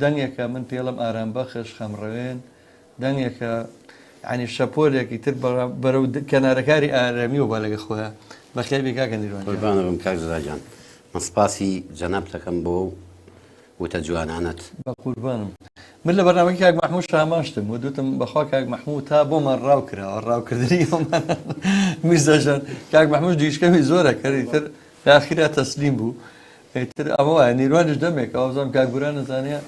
دەنگێکە من پێڵم ئارام بەخش خەمڕەوێن دەنگێکە عنی شەپۆلێکی تر بەرەو کەنارەکاری ئارامی و بەلەگە خۆیان بەخێبی کاکە نیروان قوربانەوەم کاک زراجان من سپاسی جەناب دەکەم بۆ وتە جوانانەت بە قوربانم من لە بەرنامەی کاک مەحموود شاماشتم و دوتم بەخوا کاک مەحموود تا بۆمان ڕاو کراوە ڕاوکردنی میرزاژان کاک مەحموود دیشکەمی زۆرە کەری تر لەئاخیرا تەسلیم بوو تر ئەمە وایە نیروانش دەمێک ئەو بزانم کاک گوران نەزانێ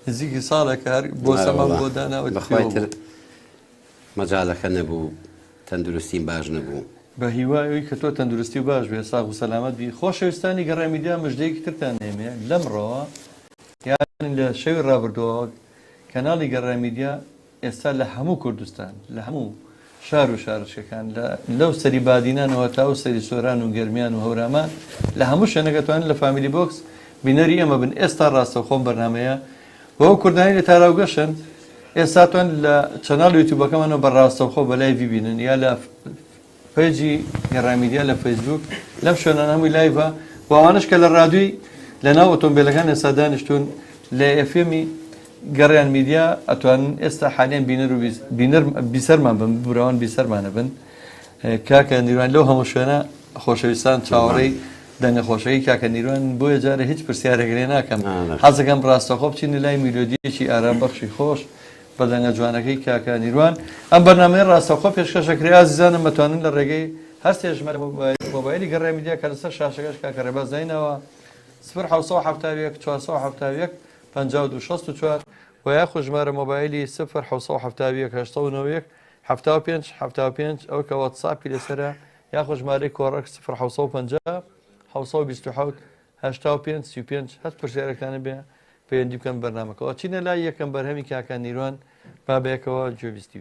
نزیکی ساڵێکە هەر بۆ سەمان بۆ داناوە بەخوای تر مەجاڵەکە نەبوو تەندروستیم باش نەبوو بە هیوای کە تۆ تەندروستی باش بێ ساغ و سەلامەت بی خۆشەویستانی گەڕامیدیا مژدەیەکی ترتان نێمێ لەمڕۆوە یان لە شەوی ڕابردووە کەناڵی گەڕامیدیا ئێستا لە هەموو کوردستان لە هەموو شار و شارچەکان لەو سەری بادینانەوە تا و سەری سۆران و گەرمیان و هەورامان لە هەموو شوێنەکەتوانن لە فامیلی بۆکس بینەری ئەمە بن ئێستا ڕاستەوخۆم بەرنمەیە بۆ کوردانی لە تاراوگەشن ئێستاتوان لە چەناڵ یوتیوبەکەمانەوە بەڕاستەوخۆ بەلای ببینن یا لە پێجی گەڕامیدیا لە فەیسبوک لەم شوێنان هەمووی لایڤە و ئەوانش کە لە ڕادووی لەناو ئۆتۆمبیلەکان ئێستا دانیشتون لە ئێفێمی گەڕیان میدیا ئەتوانن ئێستا حالیان بینەر بیسەرمان بن براوان بیسەرمانە بن کاکە نیروان لەو هەموو شوێنە خۆشەویستان چاوەڕێی دەنگەخۆشەی کاکە نیروان بۆیە جارە هیچ پرسیارەگرێ ناکەم حەزەکەم ڕاستەخۆ بچینە لای میلۆدیەکی ئارام بەخشی خۆش بە دەنگە جوانەکەی کاکە نیروان ئەم بەرنامەی ڕاستەخۆ پێشکەشەکرێ ئازیزانم مەتوانن لە ڕێگەی هەر سێژمەرە مۆبایلی گەڕامیدیا کە لەسەر شاشەکەش کاکە ڕێباز داینەوە 0 471 52 و یا خوژمارە مۆبایلی 0 1970 75 ئەو کە واتساپی لەسرە یا خوژمارەی کۆڕک 0 1950 85 هەست پرسیارەکانە بێ پەیوەندی بکەن بەرنامەکەەوە چینە لای یەکەم بەرهەمی کاکە نیروان بابەیەکەوە گوێبیستی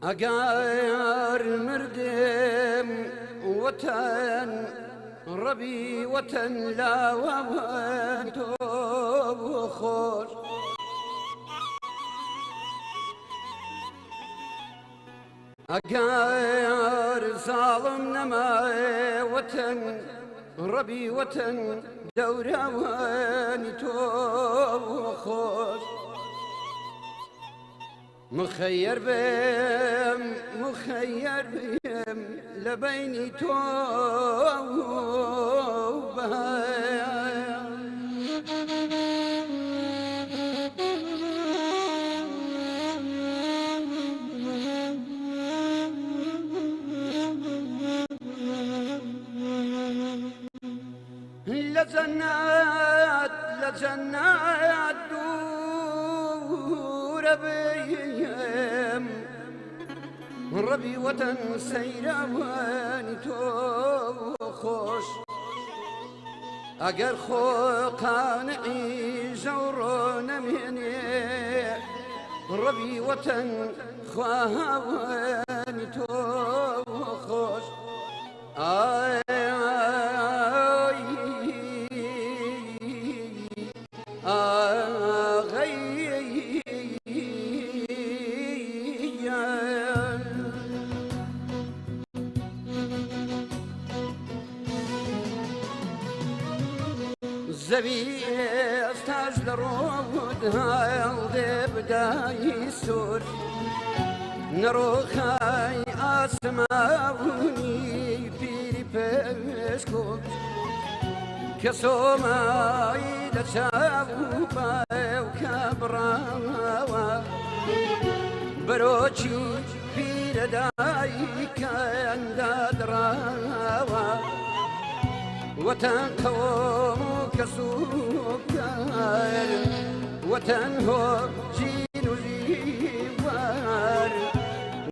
ئەگەر مردم وەتەن ڕەبی وەتەن لاوە تۆ خۆش ئەگەر زاڵم نەمایە وەتەن ڕەبی وەتەن دەوراوانی تۆ خۆش مخير بهم لبيني توبة لجنات دور بهم ربي وطن سيرواني تو خوش اگر خو قانعي جورون مني ربي وطن خواهواني تو خوش زبي استاج درود هالدي بداي سور نروخاي اسماوني بيري بشكو كسوماي دشاو باو كبراوا وەرۆکی پیرەدایکەیاندا دراوە وەتەن قەوم و کەسووکار وەتەن هۆژین و ژیوار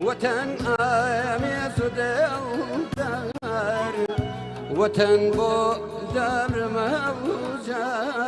وەتەن ئامێز و دڵدار وەتەن بۆ دەمرمە وجار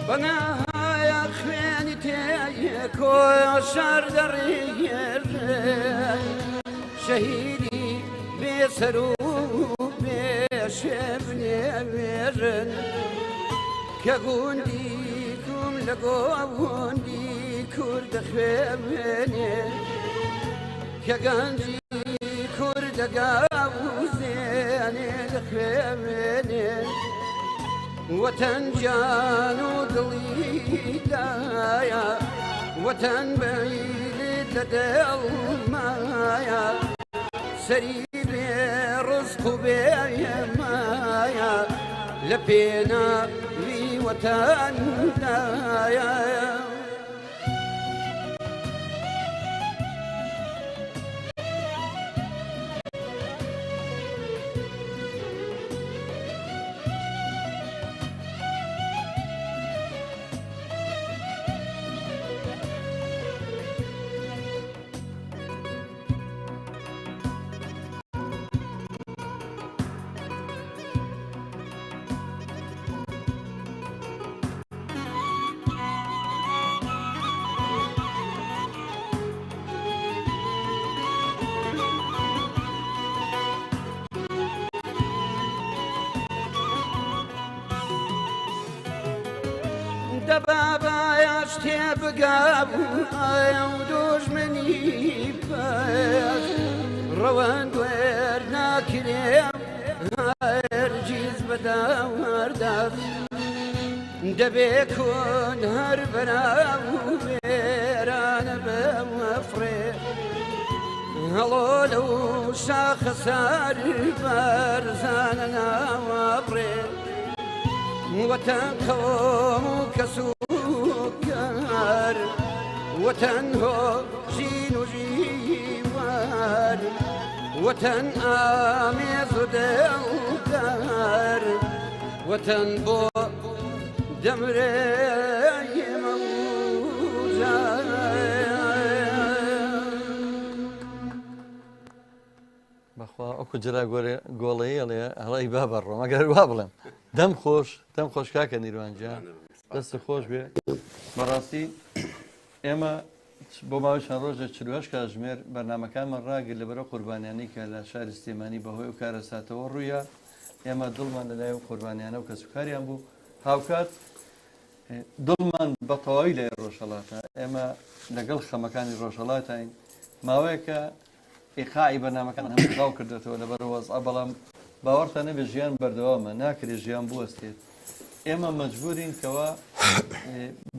بەنایە خوێنی تێیەکۆ شار دەڕێر شەهیدی بێسەر و بێشێبنێوێرن کە گوندی کوم لە گۆوەندی کوردە خوێنێ کە گەنجی کوردەگا و زێنێ دەخوێنێ وەتەن جان و دڵی دایە وەتەن بەیلت لە دڵمایە سەری بێ ڕزق و بێمایە لە پێناوی وەتەندایە دەبابایەش تێبگاب ئایا و دۆژمنی پەس ڕەوەند وێر ناکرێم هەرگیز بەداوەردەست دەبێ کۆن هەر بەراو وێرانە بەوەفرێ هەڵۆ لەو شاخە سار بەرزانە ناوەبڕێ وەتەن قەوم و کەسووکار وەتەن هۆژین و ژیوار وەتەن ئامێز و دڵدار وەتەن بۆ دەمرێ بەخوا ئەو کوجرا گۆڵەیە لێ هەڵی با بەڕۆ مەگەر وا بڵێم دەم خۆش کاکە نیروانجان دەستە خۆش بێ بەڕاستی ئێمە بۆ ماوەی چەند ڕۆژە 48 کاتژمێر بەرنامەکانمان ڕاگرت لەبەرە قوربانیانەی کە لە شاری سلێمانی بەهۆی و کارەساتەوە ڕوویە ئێمە دڵمان لەلای و قوربانیانە و کەسوکاریان بوو هاوکات دڵمان بە تەواوی لای ڕۆژهەڵاتە ئێمە لەگەڵ خەمەکانی ڕۆژهەڵاتین ماوەیەکە ئیقاعی بەرنامەکان هەموو تەواو کردێتەوە لەبەر وەزع بەڵام باوەڕتان نەبێ ژیان بەردەوامە ناکرێت ژیان بوەستێت ئێمە مەجبورین کەوا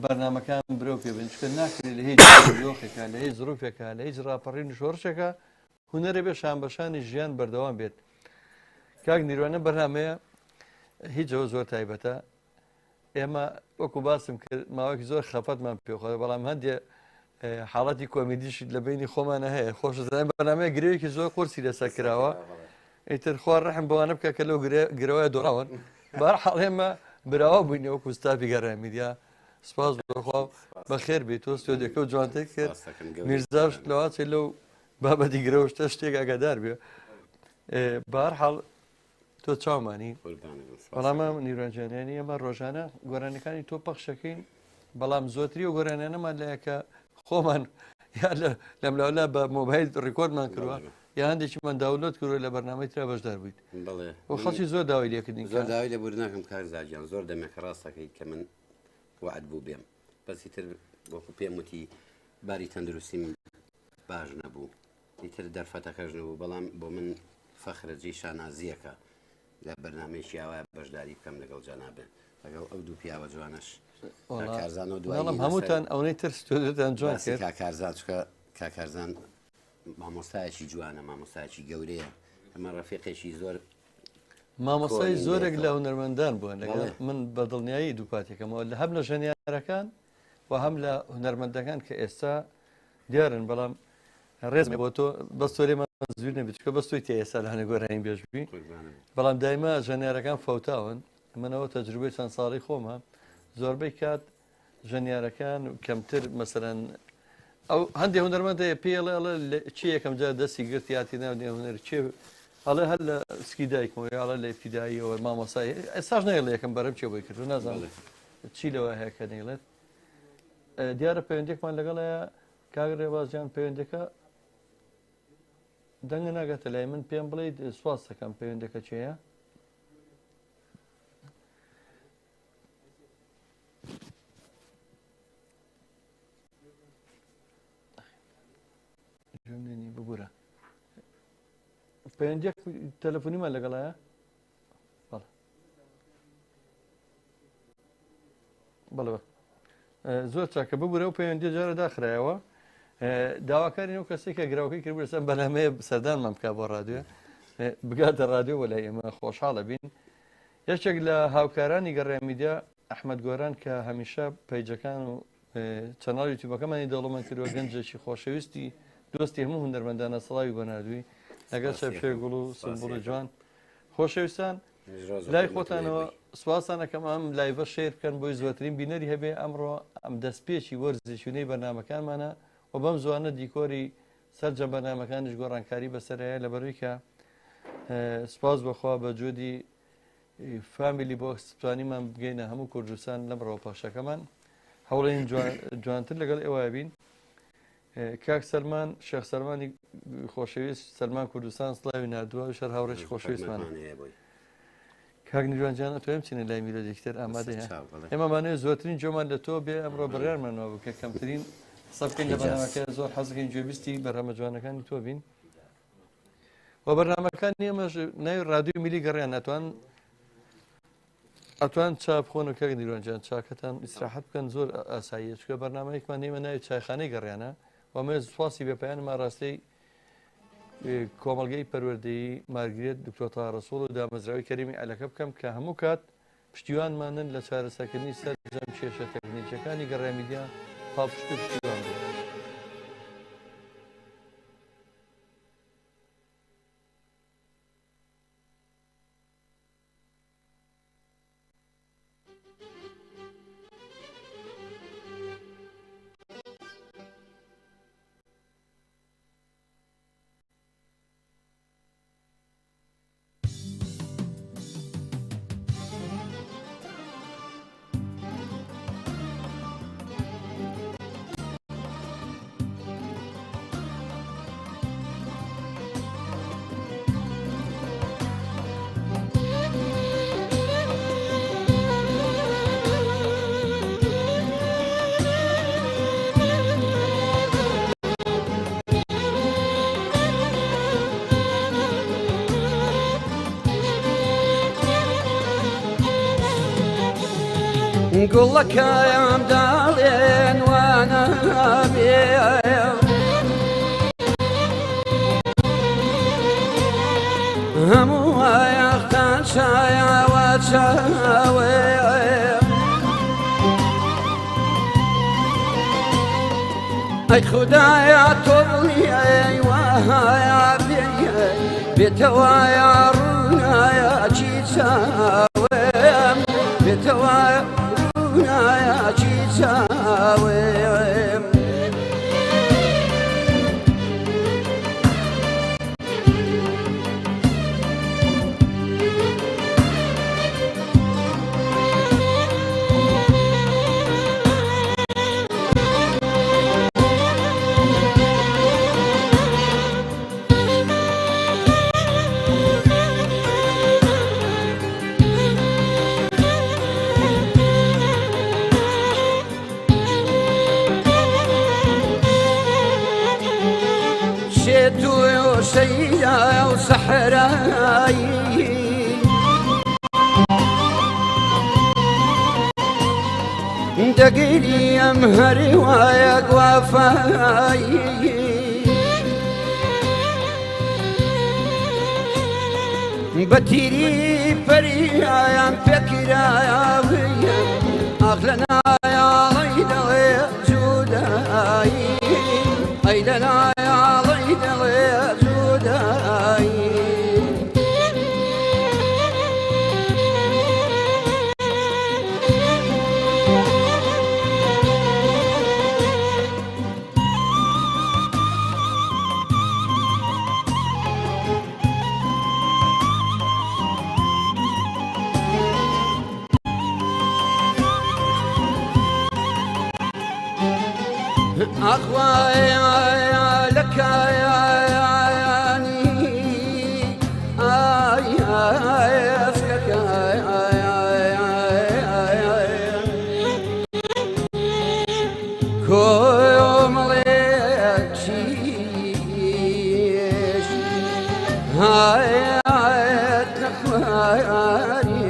بەرنامەکان برەو پێ بن چکە ناکرێت لە هیچ دۆخێکە لە هیچ زروفێکە لە هیچ ڕاپەڕین شۆڕشێکە هونەرە بێ شانبەشانی ژیان بەردەوام بێت کاک نیروانە بەرنامەیە هیچ ئەوە زۆر تایبەتە ئێمە وەکو باسم کرد ماوەیەکی زۆر خەفەتمان پێخۆ بەڵام هەندێ حاڵەتی کۆمیدیشی لە بینی خۆمانە هەیە خۆشزانین بەرنامەیە گرەوەیەکی زۆر قورسی لەسەر کراوە ئیتر خوار ڕەحم بەوانە بکە کە لەو گرەوەیە دۆڕاون بەهەرحاڵ ئێمە براوە بووینەوە وەکو ستافی گەڕای میدیا سپاس بەخوا بەخێر بێت تۆ ستۆدیۆکە و جوانتر کرد میرزاش لەواچێ لەو بابەتی گرەوەشتە شتێک ئاگادار بێ بەهەرحاڵ تۆ چاومانی بەڵام نیروانجانیانی ئەمە ڕۆژانە گۆرانەکانی تۆ پەخشەکەین بەڵام زۆتری و گۆرانیانەمان لایەکە خۆمان یا لەم لاولا بە مۆبایل ڕیکۆردمان کردووە یا هەندێکیمان داولۆت کردووە لە بەرنامەی ترا بەشدار بوویت بڵێ و خەڵکی زۆر داوای لێکردین زۆر داوای لە بور ناکەم کار زاگیان زۆر دەمێکە ڕاستەکەیت کە من وعد بوو بێم بەسی تر وەکو پێم وتی باری تەندروستیم باش نەبوو ئیتر دەرفەتەکەش نەبوو بەڵام بۆ من فەخرەجی شانازیەکە لە بەرنمەیەکی ئاوای بەشداری بکەم لەگەڵ جەنابێ لەگەڵ ئەو دوو پیاوە جوانش کارزانەوە دوڵم هەمووتان ئەوەی تر ستۆدتان جوان کرد کاکارزان چکە کاکارزان مامۆستایەکی جوانە مامۆستایەکی گەورەیە ئەمە ڕەفیقێکی زۆر مامۆستای زۆرێک لە هونەرمەندان بووە لەگەڵ من بە دڵنیایی دووپاتێکەمەوە لە هەم لە ژەنیارەکان و هەم لە هونەرمەندەکان کە ئێستا دیارن بەڵام ڕێزمێ بۆ تۆ بەستۆرێمە زویر نەبێت چکە بەستۆی تێ ئێستا لە هەنە گۆرانی بێژبی بەڵام دایما ژەنیارەکان فەوتاون منەوە تەجروبەی چەند ساڵی خۆمە زۆربەی کات ژەنیارەکان کەمتر مەسەرەن ئەو هەندێک هونەرمەندەیە پێڵێ چی یەکەم جار دەستی گرتی هاتی ناودێ هونەر چێ هەڵێ هەر لە سکی دایکمەوە هەڵە لە ئیبتیداییەوە مامۆسای ئێستاش نەیڵ یەکەم بەرەم چێ بۆی کردو نازانم چی لەوە هەیە کە نەیڵێت دیارە پەیوەندێکمان لەگەڵەیە کاک ڕێبازیان پەیوەندەکە دەنگە ناگاتە لای من پێم بڵێیت سواز دەکەم پەیوەندەکە چێیە ببوورە پەیوەندێک تەلەفۆنیمان لەگەڵایە بەڵێ زۆر چاکە ببوورە و پەیوەندی جارە داخرایەوە داواکاری ئەو کەسێک کە گراوەکەی کرد بەسەر بەنامەیە سەردانمان بکات بۆ ڕادیۆ بگاتە ڕادیۆ وە لای ئێمە خۆشحاڵە بین یەکێک لە هاوکارانی گەڕای میدیا ئەحمەد گۆران کە هەمیشە پەیجەکان و چەناڵ یوتیوبەکەمانی دەوڵەمەند کردووە گەنجێکی خۆشەویستی دۆستی هەموو هونەرمەندانە سەڵاوی بۆ نردووی لەگەڵ شەپشێ گوڵ و سمبوڵ جوان خۆشەویستان لای خۆتانەوە سواسانەکەم ئەم لایڤە شێر بکەن بۆی زۆرترین بینەری هەبێ ئەمڕۆ ئەم دەستپێکی وەرزشونەی بەرنامەکانمانە و بەم زوانە دیکۆری سەرجە بەرنامەکانیش گۆڕانکاری بەسەرەیە لەبەرووی کە سپاس بەخوا بە جۆدی فامیلی بۆ توانیمان بگەینە هەموو کوردستان لەمڕەوە پاشەکەمان هەوڵێن جوانتر لەگەڵ ئێوە بین کاک سەلمان شێخ سەلمانی خۆشەویست سەلمان کوردستان سڵاوی نردووە شەر هاوڕێکی خۆشەویستمان کاک نیروانجان ئەتوانین بچینە لای میلۆدیکتر ئامادە هەیە ئێمەمانەوێت زۆرترین جۆمان لە تۆ بێ ئەمڕۆ بڕیارمانەوە بکە کەمترین سەبکەین لە بەرنامەکە زۆر حەزەکەین گوێبیستی بەرنامە جوانەکانی تۆ بین و بەرنامەکانی ئێمەش ناوی ڕادیۆ میلی گەڕیان ئەتوان چاپ خۆن و کاک نیروانجان چاکەتان ئیسراحەت بکەن زۆر ئاساییە چکە بەرنامەیەکمان نێمە ناوی چایخانەی گەڕیانە ومە سواسی بێپیانمان ڕاستەی کۆمەلگەی پەروەردەیی مارگرێت دکتۆر تاڕەسوڵ و دامەزراوی کەریمی عەلەکە بکەم کە هەموو کات پشتیوانمانن لە چارەسەرکردنی سەرجەم کێشە تەکنیکیەکانی گەڕای میدیا پاڵپشت و پشتیوان بوو. گوڵەکەیان داڵێن وانە بێ هەموو ئایەختان چایەوە چاوێ ئەی خودایە تۆڵیەی وایە بێتەوایە ڕوونایە چی چاوێم بێتەوایە ڕوونایە چی چاوێم سيدا وسحراي دقيلي أمهري وياك وفاي بتيري بريا فكرا يا ويا أغلنا يا ليلى يا جوداي أيلنا يا ليلى يا جوداي أخويا لك يا عياني أسكك كوم لك شيش هاي تخواني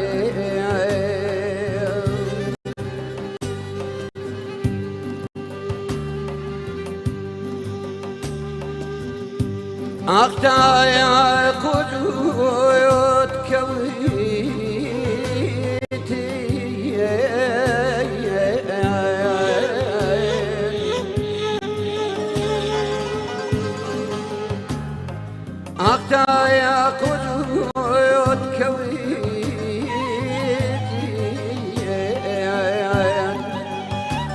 أختايا قدوت كويتي أختايا قدوت كويتي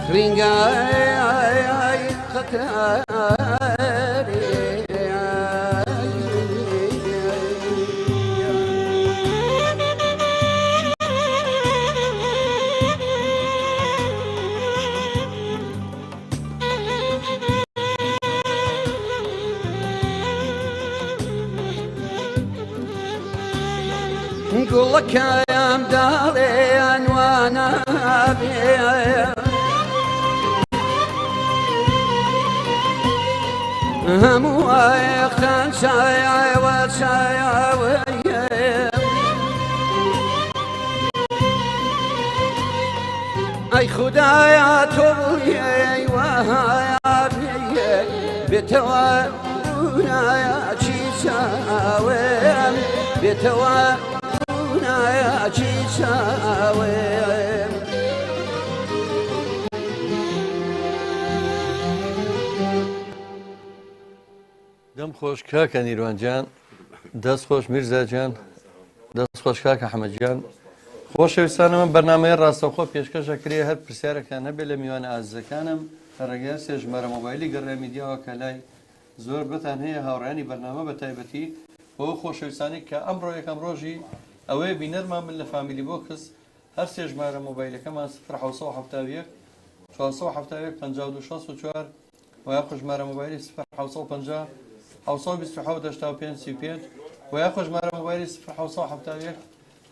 خرينجاي قتاري نقول لك يا مداري وانا بيا هم ويختن شايع وشايع ويا اي خدايا توبي وهايا بيا بتوانا يا شيشاوي بتوانا يا شيشاوي دەم خۆش کاکە نیروانجان دەست خۆش میرزاجان دەست خۆش کاکە حەمەدجان خۆشەویستانەوە بەرنامەیە ڕاستەوخۆ پێشکەشەکرێ هەر پرسیارەکان هەبێت لە میوانە ئازیزەکانم ڕێگای سێ ژمارە مۆبایلی گەڕێ میدیاوە کە لای زۆر بتان هەیە هاوڕانی بەرنامە بە تایبەتی بۆ خۆشەویستانی کە ئەمڕۆ یەکەم ڕۆژی ئەوەیە بینەرمان من لە فامیلی بۆ کەس هەر سێ ژمارە مۆبایلەکەمان 1970 471 5264 و یاخۆ ژمارە مۆبایلی 1950 725 و یاخۆ ژمارە مۆبایلی 1970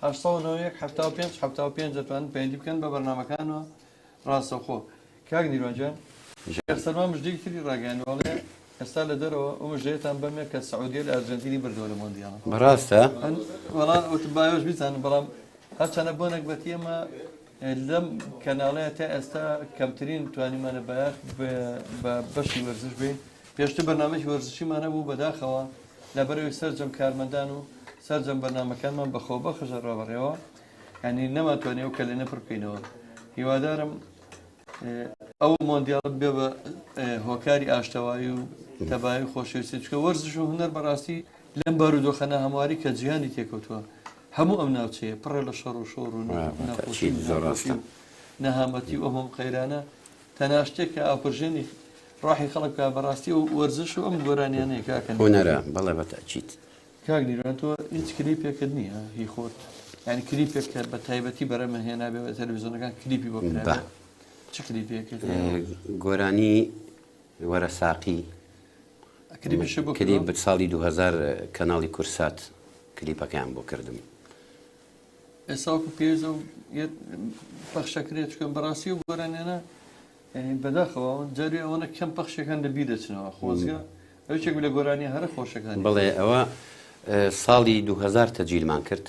891 دەتوانن پەیوەندی بکەن بە بەرنامەکانەوە ڕاستەوخۆ کاک نیروانجان سەرمان مژدەی تری ڕاگەیاندوڵێ ئێستا لە دەرەوە ئەو مژدەیەتان بەمێ کە سعودیە لە ئەرجەنتینی بردەوە لە مۆندیاڵە بەڕاستە وەڵام ئۆتوبایۆش بیزانن بەڵام هەرچەندە بۆ نەکبەتیە ئێمە لەم کەناڵەیە تا ئێستا کەمترین توانیمانە بەیاخ بە بەشی وەرزش بین پێشتر بەرنامەی وەرزشیمانە بوو بەداخەوە لەبەرەوەی سەرجەم کارمەندان و سەرجەم بەرنامەکانمان بەخۆ بەخشە ڕابڕێەوە ینی نەماتوانێ و کەلێنە پڕ بکەینەوە هیوادارم ئەو مۆندیاڵت بێ بە هۆکاری ئاشتەوایی و تەبایی خۆشەویستی چکە وەرزش و هونەر بەڕاستی لەم بارودۆخەنە هەمواری کە جیهانی تێکەوتووە هەموو ئەم ناوچەیە پڕە لە شەڕ و شۆڕ و نەهامەتی و ئەمەم قەیرانە تەناشتێک کە ئاپرژێنی ڕاحی خەڵکە بەڕاستی و وەرزش و ئەم گۆرانیانەیە کاکەن هونەرە بەڵێ بەتەچیت کاک نیروان تۆ هیچ کلیپێکت نییە هی خۆت ینی کلیپێک کە بە تایبەتی بەرەمە هێنابێ بە تەلەڤیزیۆنەکان کلیپی بۆ چ کلیپێکت گۆرانی وەرە ساقی کلیپ ساڵی 2000 کەناڵی کورسات کلیپەکەیان بۆ کردم ئێساکو پێزە و پەخشەکرێت چکەم بەڕاستی و گۆرانیانە بەداخەوە جاری ئەوەنە کەم پەخشەکان لەبی دەچنەوە خۆزگە ئەوچێک لە گۆرانی هەرە خۆشەکانی بڵێ ئەوە ساڵی 2000 تەجیلمان کرد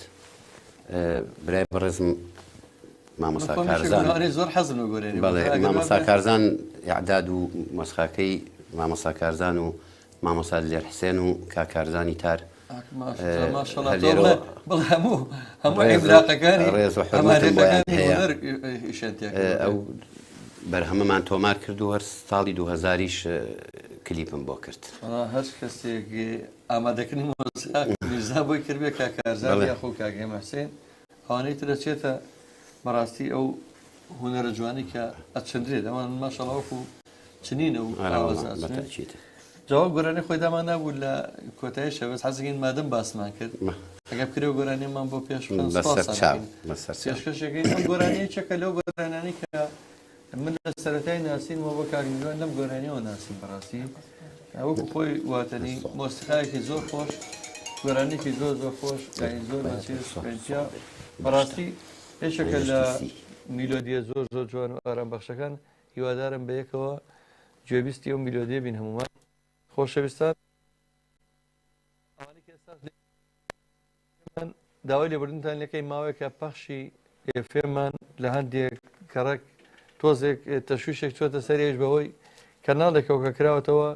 برای بەڕێزم مامۆستا کارزان زۆر حەزم لە گۆرانی بەڵێ مامۆستا کارزان یعداد و مەسخاکەی مامۆستا کارزان و مامۆستا لێر حسێن و کاکارزانی تار بڵ هەموو عیبراقەکانی ڕێز و حرمەتم بۆیان هەیە ئەو بەرهەمەمان تۆمار کرد و هەر ساڵی 2000یش کلیپم بۆ کرد هەر کەسێک ئامادەکردنی میرزا بۆی کردبێ کاکارزان یاخۆ کاگەمە حسێن ئەوانەی دەچێتە بەڕاستی ئەو هونەرە جوانی کە ئەچندرێت ئەوان ماشەڵاوەکو چنینە و بەتاکید جواب گۆرانی خۆی دامان نبوو لە کۆتایی شەوەز حەزگین مادەم باسمان کرد ئەگە بکرێ گۆرانیمان بۆ پێش پێشکەشەکەی ئەم گۆرانی چەکە لەو گۆرانانی کە من لە سەرەتای ناسینەوە بۆ کاگیوان لەم گۆرانیەوە ناسین بەڕاستی ئەوەکو خۆی واتەنی مۆسیقایەکی زۆر خۆش گۆرانێکی زۆر زۆر خۆش زۆر بەچێ بەڕاستی هێشەکە لە میلۆدیە زۆر زۆر جوان و ئارام بەخشەکان هیوادارم بە یەکەوە گوێبیستی ئەو میلۆدیە بین هەمومان خۆشەویستان من داوای لێبوردنتان لەکەی ماوەیەکە پەخشی فێمان لە هەندێک کەڕک تۆزێک تەشویشێک چۆتە سەرێش بەهۆی کەناڵێکەوە کە کراوەتەوە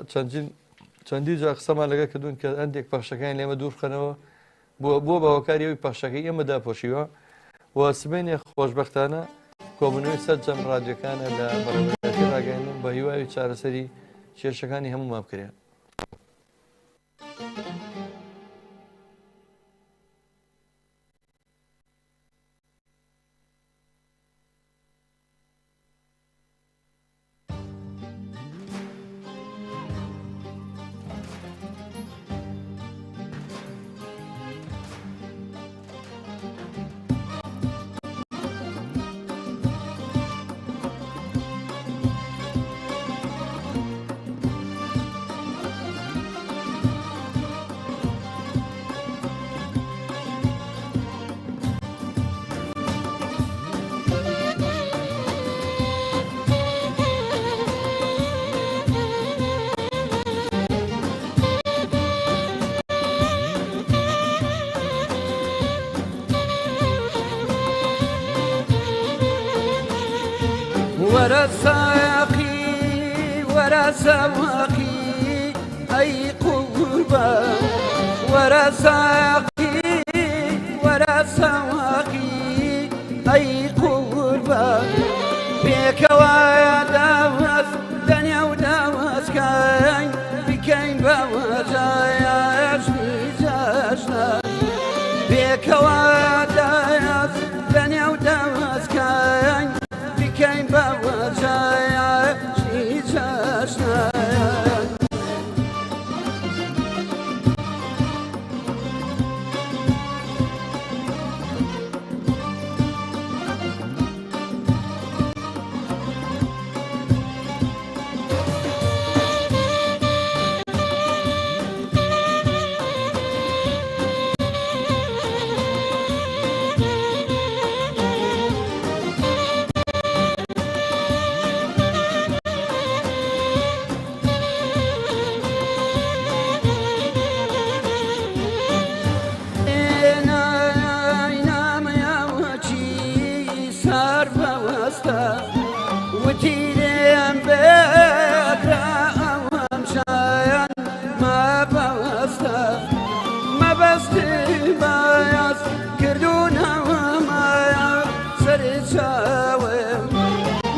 چەندی جا قسەمان لەگە کردوون کە هەندێک پەخشەکان لێمە دوور بخەنەوە بۆ باوەکاریەوەی پەخشەکەی ئێمە داپۆشیوە و سبێنێ خۆشبەختانە کۆبنەوەی سەرجەم ڕادیۆکانە لە بەڕێوەتی ڕاگەیاندن بە هیوای چارەسەری کێشەکانی هەمومان بکرێن. ورا ساقي ورا سواقي أي قربة ورا ساقي ورا سواقي أي قربة بك وداوس دنيا وداوس كاين بكاين بوزايا شميزاشنا بك وداوس دنيا وداوس كاين بكاين بوزايا شميزاشنا وتيرين بكرة ومشاين ما بوستا ما بستي بايس كردونا وما سرشاوي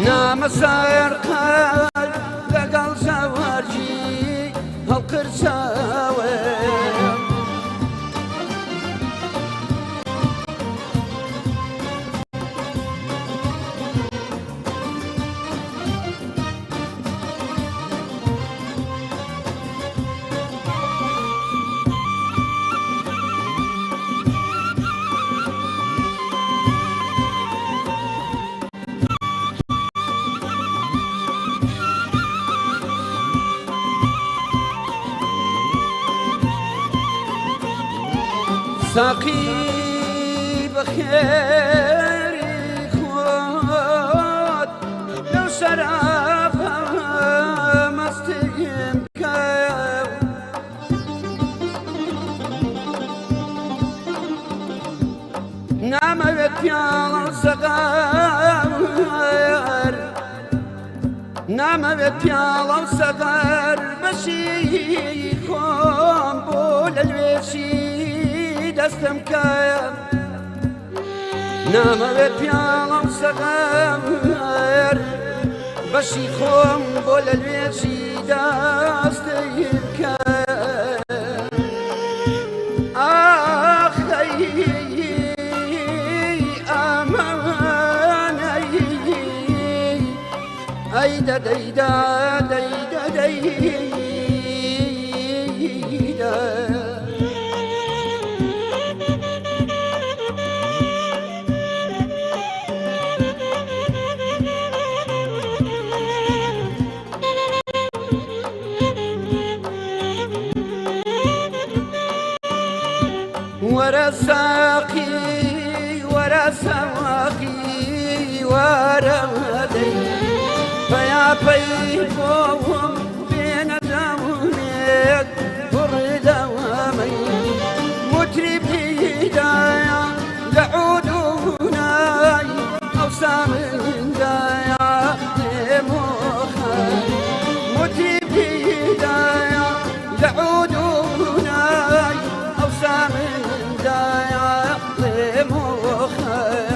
نام ساير قال لقل سوارجي هالقرشاوي ساقي بخير خود لو شراب مستقيم كاو نامەوێت پیاڵە سەقەر نامەوێت پیاڵە و سەقەر بەشی خۆم بۆ لە لوێشی دەستم کایە نامەوێت پیاڵە و سەقەر بەشی خۆم بۆ لە لوێشی دەستم کایە ديدا ديدا ديدا ديدا ورا ساقي ورا سواقي ورا هدي فيا بيكم بين دونك برد ومي مترب هدايا لعودوناي أوسام دايا لمخاي مترب هدايا لعودوناي أوسام دايا لمخاي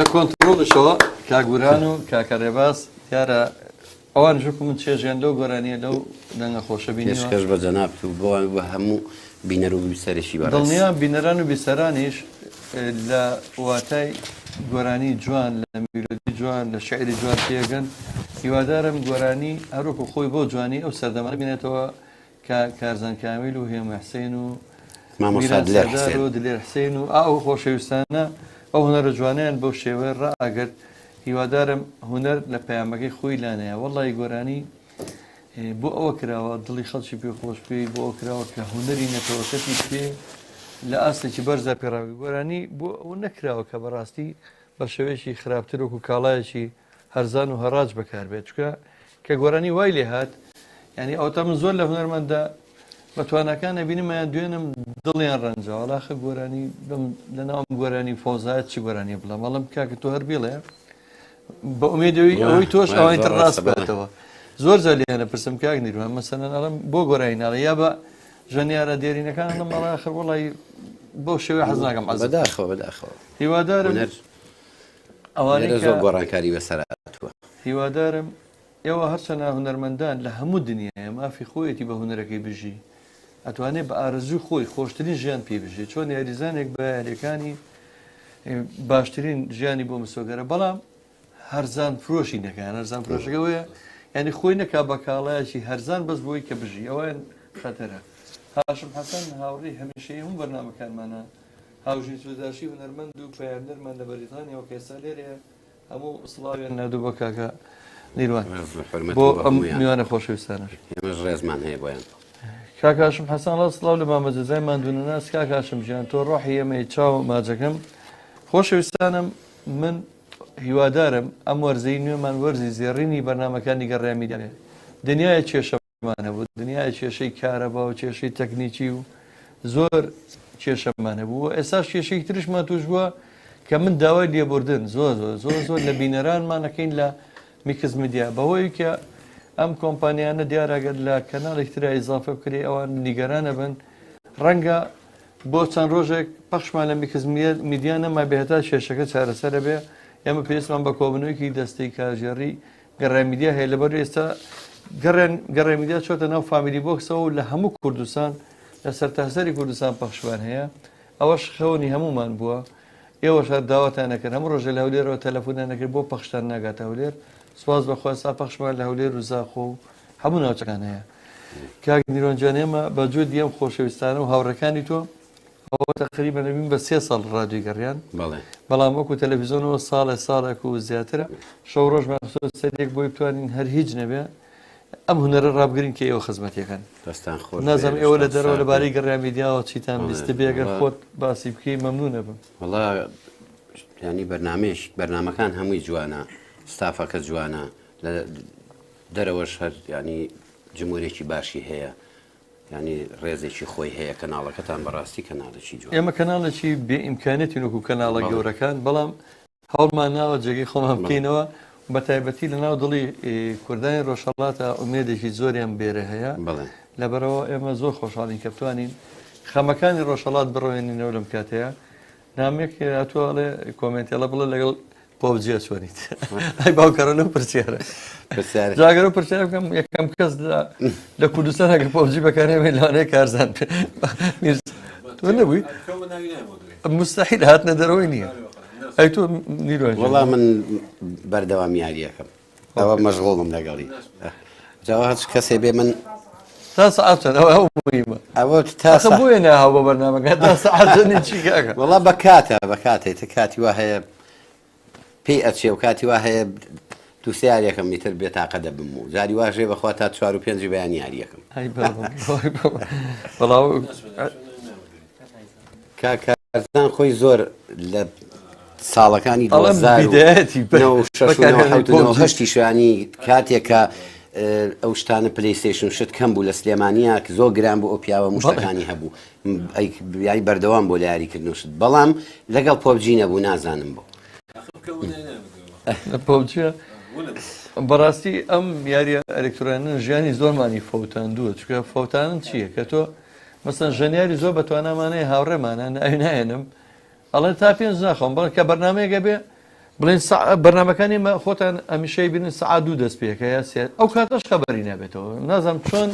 لە کۆنتترۆلشەوە کاگوران و کاکە ڕێباز دیارە ئەوان ژکو من چێژیان لەو گۆرانیە لەو دەنگە خۆشەبینی پێشکەش بە جەناب و بۆ هەموو بینەر و بیسەرشی بە دڵنیا بینەران و بیسەرانیش لە واتای گۆرانی جوان لە میلۆدی جوان لە شعری جوان پێگەن هیوادارم گۆرانی هەروکو خۆی بۆ جوانی ئەو سەردەمانە بینێتەوە کە کارزان کامیل و هێمە حسین و دلێر حسین و ئاو خۆشەویستانە ئەو هوەرە جوانیان بۆ شێوەیە ڕائگرت هیوادارم هوەر لە پەیامەکەی خۆی لانەیە وەڵی گۆرانی بۆ ئەوە کراوە دڵی خەڵکی پێ خۆش پێی بۆ ئەو کراوە کە هوەری نەتەوەکەتی پێ لە ئاستێکی بەرزە پێڕاوی گۆرانی بۆ ئەو نەکراوە کە بەڕاستی بە شێوەیەکی خراپتر وەکو کاڵایەکی هەرزان و هەڕاج بەکاربێت چکە کە گۆرانی وای لێ هات ینی ئەوتا من زۆر لە هوەرمەندە بەتوانەکان نەبینیمەیان دوێنم دڵیان ڕەنجە وڵاخە گۆرانی لە ناوم گۆرانی فۆزایەت چی گۆرانی بڵە مەڵم کاکە تۆ هەر بێڵێ بە ئومێدەوەی ئەوەی تۆش ئەوەی تر ڕاست بێتەوە زۆر جالیانە پرسم کاک نیروان مەسەنەن ئەڵم بۆ گۆرانی ناڵە یا بە ژەنیارە دێرینەکانم مەڵاخە وڵی بۆ شێوەی حەز ناکەم بەداخەوە هیوادارم ئەوانە زۆر گۆڕانکاری بەسەراتوە هیوادارم ئێوە هەرچەنە هونەرمەندان لە هەموو دنیاە مافی خۆیەتی بە هونەرەکەی بژی ئەتوانێت بە ئارزوی خۆی خۆشترین ژیان پێ بژێت چۆن یاریزانێک بە یاریەکانی باشترین ژیانی بۆ مسۆگەرە بەڵام هەرزان فرۆشی نەکەیان هەرزان فرۆشەکەوەیە ینی خۆی نەکا بە کاڵایەکی هەرزان بەس بۆی کە بژی ئەوەیان خەتەرە هاشم حەسەن هاوڕێی هەمیشەی هەموو بەرنامەکانمانە هاوژین سووداشی هونەرمەند و پەیامبەرمان لە بەریتانیەوە کە ئێستا لێرەیە هەموو سڵاویان نادوو بە کاکە نیروان بۆ ئەم میوانە خۆشەویستانش ئێمەش ڕێزمان هەیە بۆیان کاکاشم حەسان ڵاو سڵاو لە مامەجەزایمان دوونەناس کاکاشم ژیان تۆ ڕۆحی ئێمەی چاو ماجەکەم خۆشەویستانم من هیوادارم ئەم وەرزەی نوێمان وەرزی زێڕینی بەرنامەکانی گەڕای میدیاە دنیای کێشەمانە بوو دنیای کێشەی کارەبا و کێشەی تەکنیکی و زۆر کێشەمانە بوو ئێستاش کێشەی ترشمان توش بووە کە من داوای لێبوردن زۆر لە بینەرانمانەکەین لە میکس میدیا بەهۆی کە ئەم کۆمپانیانە دیارەگەر لە کەناڵی تررا ئیزافە بکرێ ئەوان نیگەرانە بن ڕەنگە بۆ چەند ڕۆژێک پەخشمان لە میکس میدیا نەما بێتا کێشەکە چارەسەرە بێ ئێمە پێویستمان بە کۆبنەوەیکی دەستەی کارژێڕی گەڕای میدیا هەیە لەبەر ئێستا گەڕای میدیا چۆتە ناو فامیلی بۆکسەوە و لە هەموو کوردستان لە سەرتاسەری کوردستان پەخشوان هەیە ئەوەش خەونی هەمومان بووە ئێوەش هەر داواتان نەکرد هەموو ڕۆژە لە هەولێرەوە تەلەفۆنیان نەکرد بۆ پەخشتان ناگاتە هەولێر سواز بەخواستا پەخشمان لە هەولێر و زاخۆ و هەموو ناوچەکان هەیە کاک نیرۆنجان ئێمە بە جۆ دیەم خۆشەویستانە و هاوڕەکانی تۆ ئەوە تقریبا نەبین بە 3 ساڵ ڕادیۆی گەڕیان بەڵام وەکو تەلەڤیزیۆنەوە ساڵێک و زیاترە شەو ڕۆژمان سەرێک بۆی بتوانین هەر هیچ نەبێ ئەم هونەرە ڕابگرین کە ئێوە خزمەتیەکەن نازەم ئێوە لە دەرەوە لەبارەی گەڕای میدیاوە چیتان بیستە بێگەر خۆت باسی بکەی مەمنونە بم وڵا ینی بەرنامەکان هەمووی جوانە ستافەکە جوانە لە دەرەوەش هەر ینی جمهورێکی باشی هەیە ینی ڕێزێکی خۆی هەیە کەناڵەکەتان بەڕاستی کەناڵێکی جوان ئێمە کەناڵێکی بێ ئیمکانێتی وەکو کەناڵە گەورەکان بەڵام هەوڵمان ناوە جێگەی خۆمان بکەینەوە بە تایبەتی لە ناو دڵی کوردانی ڕۆژهەڵاتە ئومێدێکی زۆریان بێرە هەیە لەبەرەوە ئێمە زۆر خۆشحاڵین کە بتوانین خەمەکانی ڕۆژهەڵات بڕۆێنینەوە لەم کاتەیە نامێک هاتووەڵێ کۆمنتێڵە بڵێ لەگەڵ پۆبجیە چۆنیت ئەی باوکەڕە لەو پرسیارە جاگەر و پرسیار بکەم یەکەم کەس لە کوردستان هەگە پۆبجی بەکارێمێ لەوانەیە کارزان تۆ نەبووی مستحیل هاتنە دەرەوەی نییە ئەی تۆ نیرۆ وەڵام من بەردەوام یاریەکەم ئەوە مەشغوڵم لەگەڵی جاوا هەچ کەسێ بێ من تا سعات چەند ئەوە مهمە ئەوە تا بۆیە ناهاو بە بەرنامەکە تا سعاتنی چیکەکە وەڵا بە کاتە بە کاتێتە کاتی وا هەیە پێی ئەچێ و کاتی وا هەیە دووسیارێکم میتر بێتاقە دەبم و جاری واژێ بەخوا تا 4 و 5 بەیان یاریەکەم بەڵاو کارزان خۆی زۆر لە ساڵەکانی 2010 شوانی کاتێکە ئەو شتانە پلیستیشن شت کەم بوو لە سلێمانیا کە زۆر گران بوو ئەو پیاوە مشتەکانی هەبوو یانی بەردەوام بۆ لە یاریکردن شت بەڵام لەگەڵ پۆبجی نەبوو نازانم بۆ پۆبجیە بەڕاستی ئەم یاریە ئەلکترۆنیە ژیانی زۆرمانی فەوتاندووە چکە فەوتانن چییە کە تۆ مەسەن ژەنیاری زۆر بە توانامانەیە هاوڕێمانە ناهێنم ئەڵێن تا پێنج ناخۆم بەڵام کە بەرنامەیەگە بێ بڵێن بەرنمەکانی خۆتان ئەمیشەی بینن سعات 2 دەست پێکە یا سێ ئەو کاتەش خەبەری نابێتەوە نازانم چۆن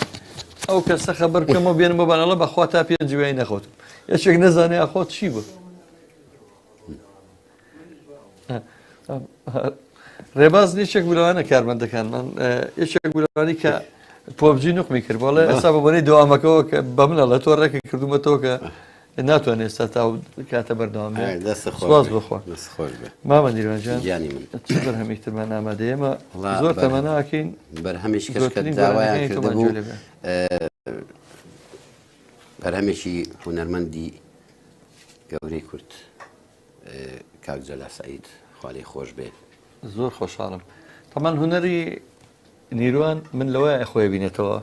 ئەو کەسە خەبەر بکەمەوە بێنم بۆ بانەڵە بەخوا تا پێنج وای نەخۆتم یەکێک نەزانێ ئەخۆت چی بوو ڕێباز نیچێک بولەوانە کارمەندەکانمان یەکێک بولەوانی کە پۆبجی نوقمی کرد بۆڵێ ئەستا بەبوونەی دەوامەکەەوە کە بە منە لە تۆ ڕێکی کردومەتەوە کە ناتوانێت ئێستا تا کاتە بەردەوام سواز بخۆ مامە نیروانجان چ بەرهەمێکترمان ئامادەیەمە زۆر تەمەناکەین بەرهەمێکی کەشکە داوایان کردبوو بەرهەمێکی هونەرمەندی گەورەی کورد کاک جەلا سەعید خواڵی خۆش بێت زۆر خۆشحاڵم تەمان هونەری نیروان من لەوەیە خۆی بینێتەوە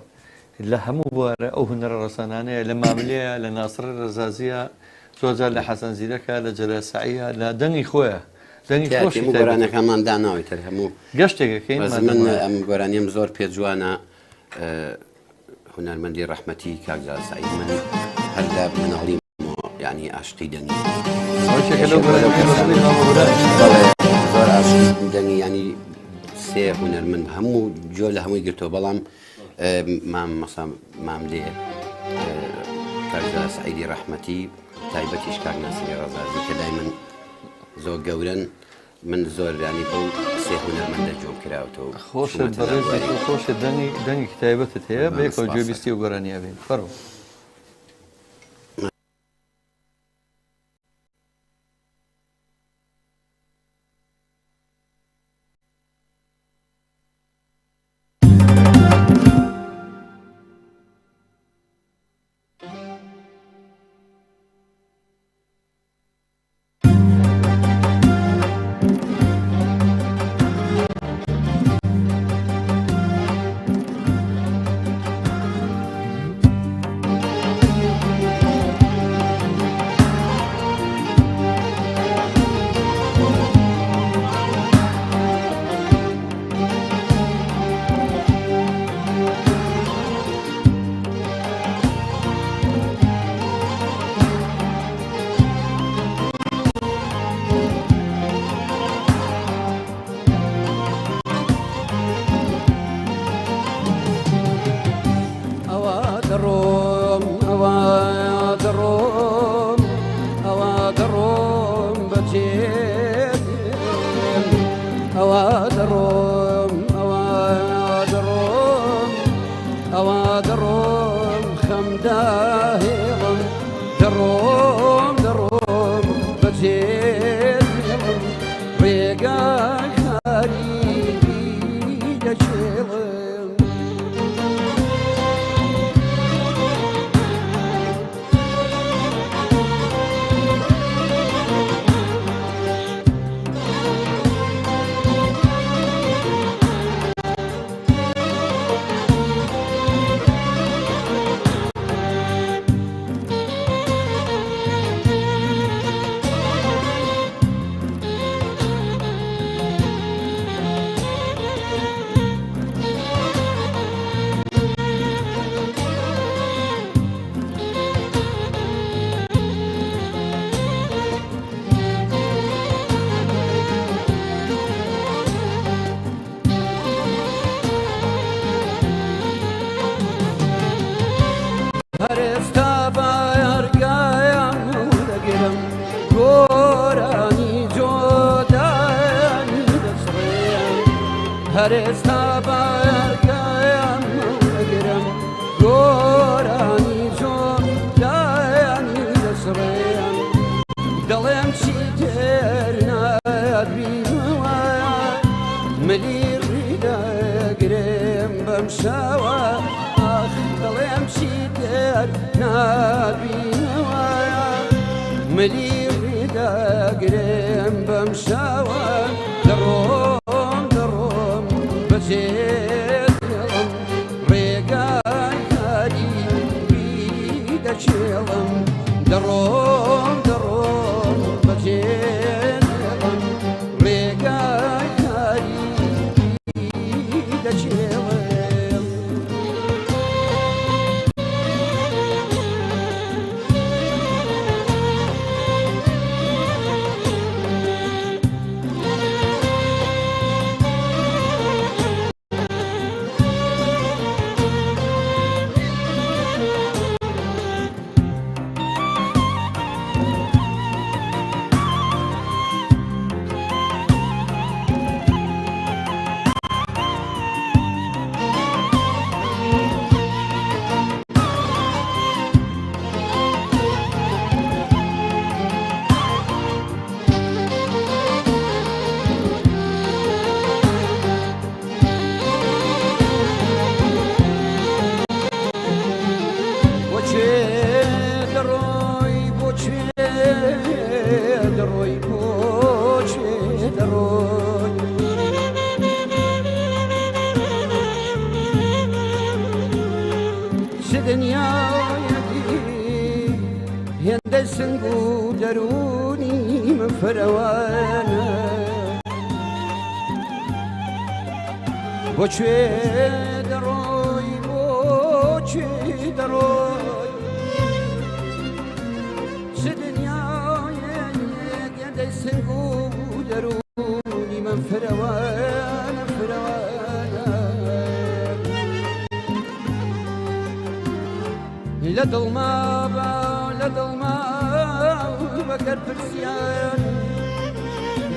لە هەموو بوارە ئەو هونەرە ڕەسەنانەیە لە ماملەیە لە ناسڕ ڕزازیە زۆرجار لە حەسەن زیرەکە لە جەلا سەعیە لە دەنگی خۆیە دەنگی خۆشی گۆرانەکانمان داناوی تر هەموو گەشتێکەکەین من ئەم گۆرانیم زۆر پێ جوانە هونەرمەندی ڕەحمەتی کاک جەلا سەعید من هەر لە مناڵی یعنی عاشقی دەنگی زۆر عاشقی دەنگی ینی سێ هونەرمەند هەموو جۆ لە هەمووی گرتەوە بەڵام مام لێ کاک جەلا سەعیدی ڕەحمەتی تایبەتیش کاک ناسیری ڕەزازی کە دای من زۆر گەورن من زۆر ینی بەو سێ هونەرمەندە جۆم کراوەتەوە خۆشە بەڕێزی خۆشە دەنگی تایبەتت هەیە بەیەکەوە گوێبیستی و گۆرانیە بین فەرموو هەرێستا بارگایم ئەگرم گۆرانی زۆر دایانی دەسڕێم دەڵێم چی تر نادبینەوە ملی ڕیدەگرێم بەم شاوە ئاخ دەڵێم چی تر نادبینەوە ملی ڕیدەگرێم بەم شاوە دەڕۆم بەجێڵم ڕێگای کاری دەچێڵم دەڕۆم بەجێڵم ڕێگای کاری دەچێڵم هێندە سنگ و دەرونی من فەرەوانە بۆکوێ دەڕۆی بۆکوێ دەڕۆی چ دنیایەک هێندە سنگ و دەرونی من فەرەوانە فەرەوانە لە دڵما دڵما بەگەر پرسیان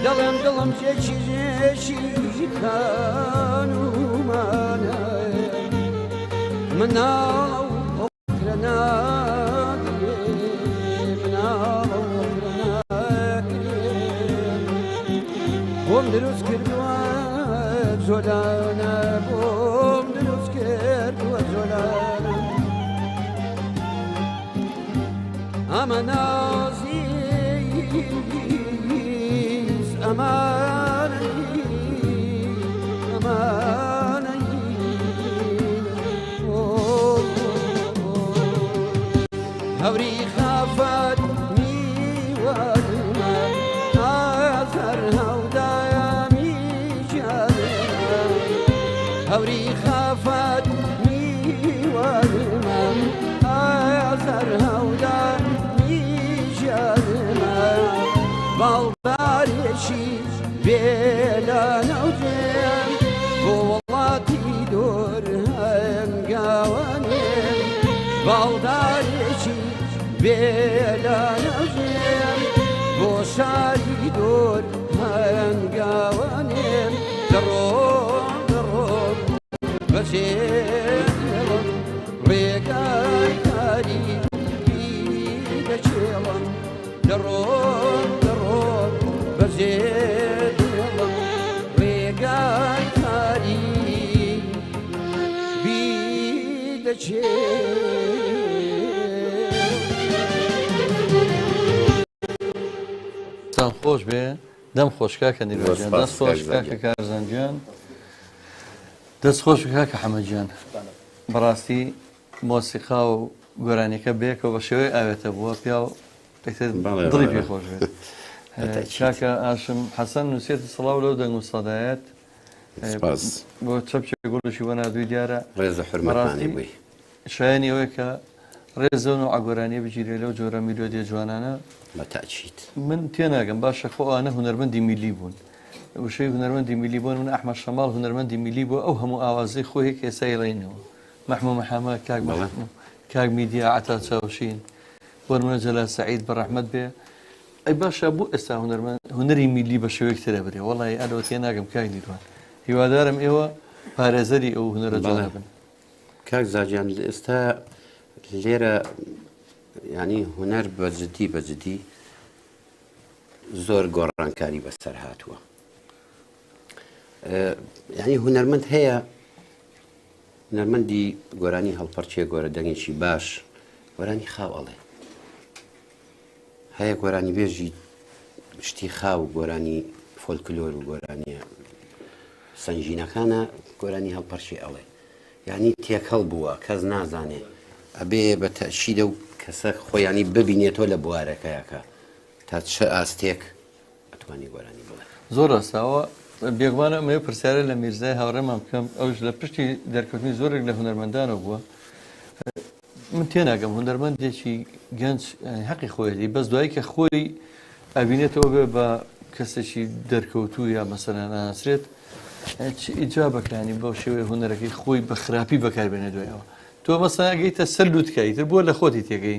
دڵم جێکی خانومانە مناڵە و ئۆکرە ناگرێ مناڵە و ئۆکرە ناگرێ بۆم دروست کردووە جۆلانە بۆم دروست کردووە جۆلانە ئەمە نازیز ئەمانەی هەوری خافەت میوانمە ئازەر هەودامی جانمە هەوری خافەت میوانمە ئازەر هەودامی جانمە باڵدارێکی بێلانەوجێم بۆ وڵاتی دوور هەنگاوانێم باڵدارێکی بێلانەوجێم بۆ شاری دوور هەنگاوانێم دەڕۆم بەجێڵم ڕێگای کاری دەچێڵم دەڕۆم بەجێڵم ڕێگای کاری تان خۆش بێ دەم خۆشکاکە نیروژیان دەست خۆش کاکە کارزانجیان دەست خۆش کاکە حەمەدجیان بەڕاستی مۆسیقا و گۆرانیەکە بێکەوە بە شێوەی ئاوێتە بووە پیا و دڵی پێ خۆش بێت کاکە ئاشم حەسەن نووسێتی سڵاو لەو دەنگ و سەدایەت بۆ چەپچێ گوڵشی وە نادووی دیارە ڕێزە حرمەتانی بووی شایانی ئەوەیە کە ڕێزەون و ئاگۆرانیە بگیرێ لەو جۆرە میلۆدیە جوانانە بەتاچیت من تێناگەم باشە خۆوانە هونەرمەندی میلی بوون وشەی هونەرمەندی میلی بوون من ئەحمەد شەماڵ هونەرمەندی میلی بوو ئەو هەموو ئاوازەی خۆی کێسای ڕێنەوە محموود محەممەد کاک میدیا عتا چاوشین بۆ نمونە جەلال سەعید بەڕەحمەت بێ ئەی باشە بوو ئێستا هونەری میلی بە شێوەیەک ترە برێ وەڵی ئەلەوە تێناگەم کاک دیروان هیوادارم ئێوە پارێزەری ئەو هونەرە جوانە بن. کاک زاجیان ئێستا لێرە ینی هوەر بەجددی زۆر گۆڕانکاری بەسەر هاتووە. ینی هوەرمەند هەیە هوەرمەندی گۆرانی هەڵپەرچێ گۆرە دەنگێکی باش گۆرانی خاو ئەڵێ هەیە گۆرانی بێژی شتی خاو گۆرانی فۆلکلۆر و گۆرانیە سنجینەکانە گۆرانی هەڵپەرچێ ئەڵێ یعنی تێکەڵ بووە کەس نازانێ ئەبێ بە تەشیدە و کەسە خۆیانی ببینێتەوە لە بوارەکەیەکە تا چه ئاستێک ئەتوانی گۆرانی بڵێ زۆر ڕاستەوە بێگومانە ئەمێ پرسیارە لە میرزای هاوڕێمان بکەم ئەوش لە پشتی دەرکەوتنی زۆرێک لە هونەرمەندانەوە بووە من تێناگەم هونەرمەندێکی گەنج حەقی خۆیەتی بەس دوایی کە خۆی ئەبینێتەوە بێ بە کەسێکی دەرکەوتوو یا مەسەلەن ناسرێت ئیجا بەکانی بەو شێوەیە هونەرەکەی خۆی بە خراپی بەکاربێنێ دوایەوە تۆ مەسا ئەگەیتە سەر لوتکایی تر بووە لە خۆتی تێگەی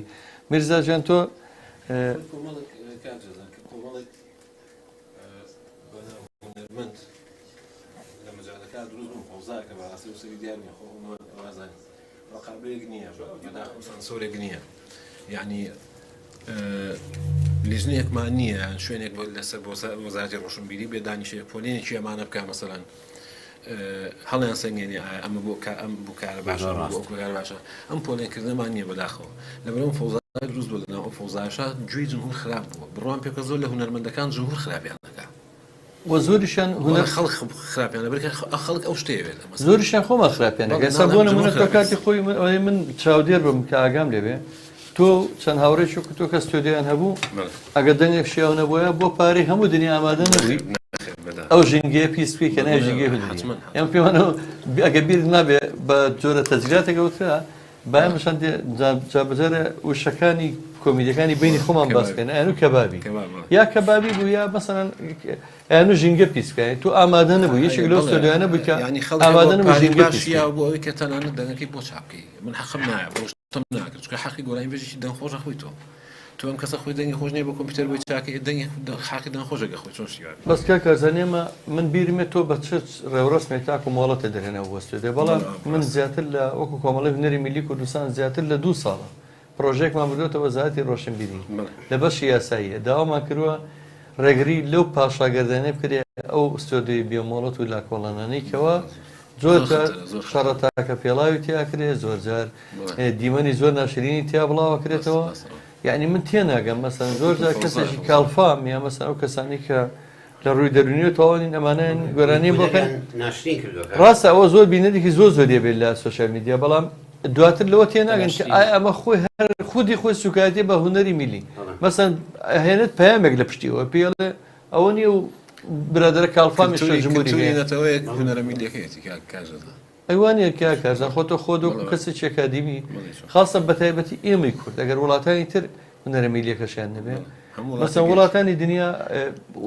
میرزاجان تۆ هونەرمەند لە مەجالەکە دروست بوون فەوزاکە بەڕاستی وسەری دیارنیە خۆ ئەوازان ڕقابەیەک نییە سەنسۆرێک نییە یعنی لیژنێکمان نییە شوێنێک لەسەر وەزارەتی ڕۆشنبیری بێ دانیشێک پۆلێنێکی ئەمانە بکە مەسەلەن هەڵیان سەنگێنی ئەمە بۆ ئەم بکارە باشە بۆکار باشە ئەم پۆلێنکردنەمان نییە بەداخەوە لەبەرەوە فەوزای دروست بۆ لەناو ئەو فەوزایشە گوێی جمهور خراپ بووە بڕوان پێکە زۆر لە هونەرمەندەکان جمهور خراپیان دەکات وە زۆریشان هونەر خەڵک خراپیانە بەرکە خەڵک ئەو شتەیەوێت زۆریشان خۆمان خراپیانەکە ئێستا بۆ نمونە تۆ کاتی خۆی من چاودێر بم کە ئاگام لێبێ تۆ چەند هاوڕێکی تۆ کە ستۆدیۆیان هەبوو ئەگە دەنگێک شیاو نەبووە بۆ پارەی هەموو دنیا ئامادە نەبووی ئەو ژینگەیە پیسپی کە نای ژینگەی هودنی ئەم پێوانەوە ئەگە بیر نابێ بە جۆرە تەجراتێکە وترا بایمەشان جابجارە وشەکانی کۆمیدیەکانی بینی خۆمان باسکەن ئەنو کەبابی یا کەبابی بوو یا مەسەڵەن ئەنو ژینگە پیسکای تۆ ئامادە نەبوو یەکێک لەو ستۆدیۆیانە بوو کە ئامادە نەبوو ژینگە پیسکای بۆ ئەوەی کە تەنانەت دەنگەکەی بۆ چاپکەی من حەقم نایە بۆ شتم ناکرد چکە حەقی گۆرانی بێژێکی دەنگخۆشە خۆی تۆ ئەم کەسە خۆی دەنگی خۆش نیە بۆ کۆمپیوتەر بۆی چاکەی دەنگی حەقی دەنگخۆشەکە خۆی چۆن شیوار بەس کا کارزانێمە من بیرمێ تۆ بە چ ڕێوڕسمێک تاکو مۆڵەتە دەرهێنەوە وەستێ بەڵام من زیاتر لە وەکو کۆمەڵی هونەری میلی کوردستان زیاتر لە 2 ساڵە پرۆژێکمان بردوێتە وەزارەتی ڕۆشنبیری لە بەشی یاساییە داوامان کردووە ڕێگری لەو پاشاگەردانەی بکرێ ئەو ستۆدیۆی بیۆمۆڵەت و لاکۆڵانانەی کەەوە زۆر شەڕەتاکە پێڵاوی تیاکرێت زۆر جار دیمەنی زۆر ناشرینی تیا بڵاوە کرێتەوە یعنی من تێناگەم مەسەن زۆر جار کەسێکی کاڵفام یا مەسەن ئەو کەسانی کە لە ڕووی دەرونی تەواوی ئەمانەیان گۆرانی بۆکەن ڕاستە ئەوە زۆر بینەرێکی زۆر زۆریە بێت لە سوۆشیال میدیا بەڵام دواتر لەوە تێناگەن کە ئایا ئەمە خۆی هەر خودی خۆی سوکایەتی بە هونەری میلی مەسەن هێنێت پەیامێک لە پشتیەوە پێڵێ ئەوە نیە و برادرە کاڵفامی جمهوری هونەرە میلیەکەیەتی کاژەدا ئەیوانە کیا کارزان خۆتۆ خۆ کەسێکی ئەکادیمی خاصە بە تایبەتی ئێمەی کورد ئەگەر وڵاتانی تر هونەرە میلیەکەشیان نەبێت مەسەن وڵاتانی دنیا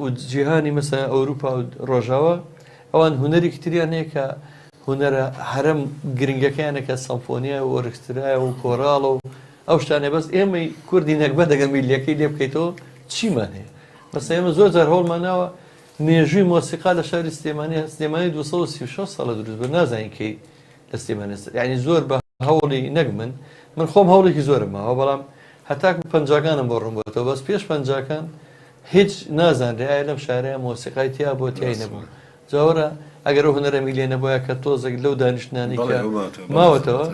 و جیهانی مەسە ئەوروپا و ڕۆژاوە ئەوان هونەرێکی تریان هەیە کە هونەرە هەرم گرنگەکەیانەکە سەمفۆنیە و ئۆرکسترایە و کۆراڵ و ئەو شتانێ بەس ئێمەی کوردی نەکبە دەگەر میلیەکەی لێ بکەیتەوە چیمان هەیە مەسە ئێمە زۆر جار هەوڵماناوە نێژووی مۆسیقا لە شاری سلێمانی 236 ساڵە دروست بە نازانین کەی لە سلێمانی یعنی زۆر بە هەوڵی نەک من خۆم هەوڵێکی زۆرم ماوە بەڵام هەتاکو پەنجاکانم بۆ ڕوون بۆتەوە بەس پێش پەنجاکان هیچ نازانرێ ئایا لەم شارەیە مۆسیقای تیا بۆ تیای نەبوو جاوەرە ئەگەر ئەو هونەرە میلیە نەبووە کە تۆزێک لەو دانیشتنانی کە ماوەتەوە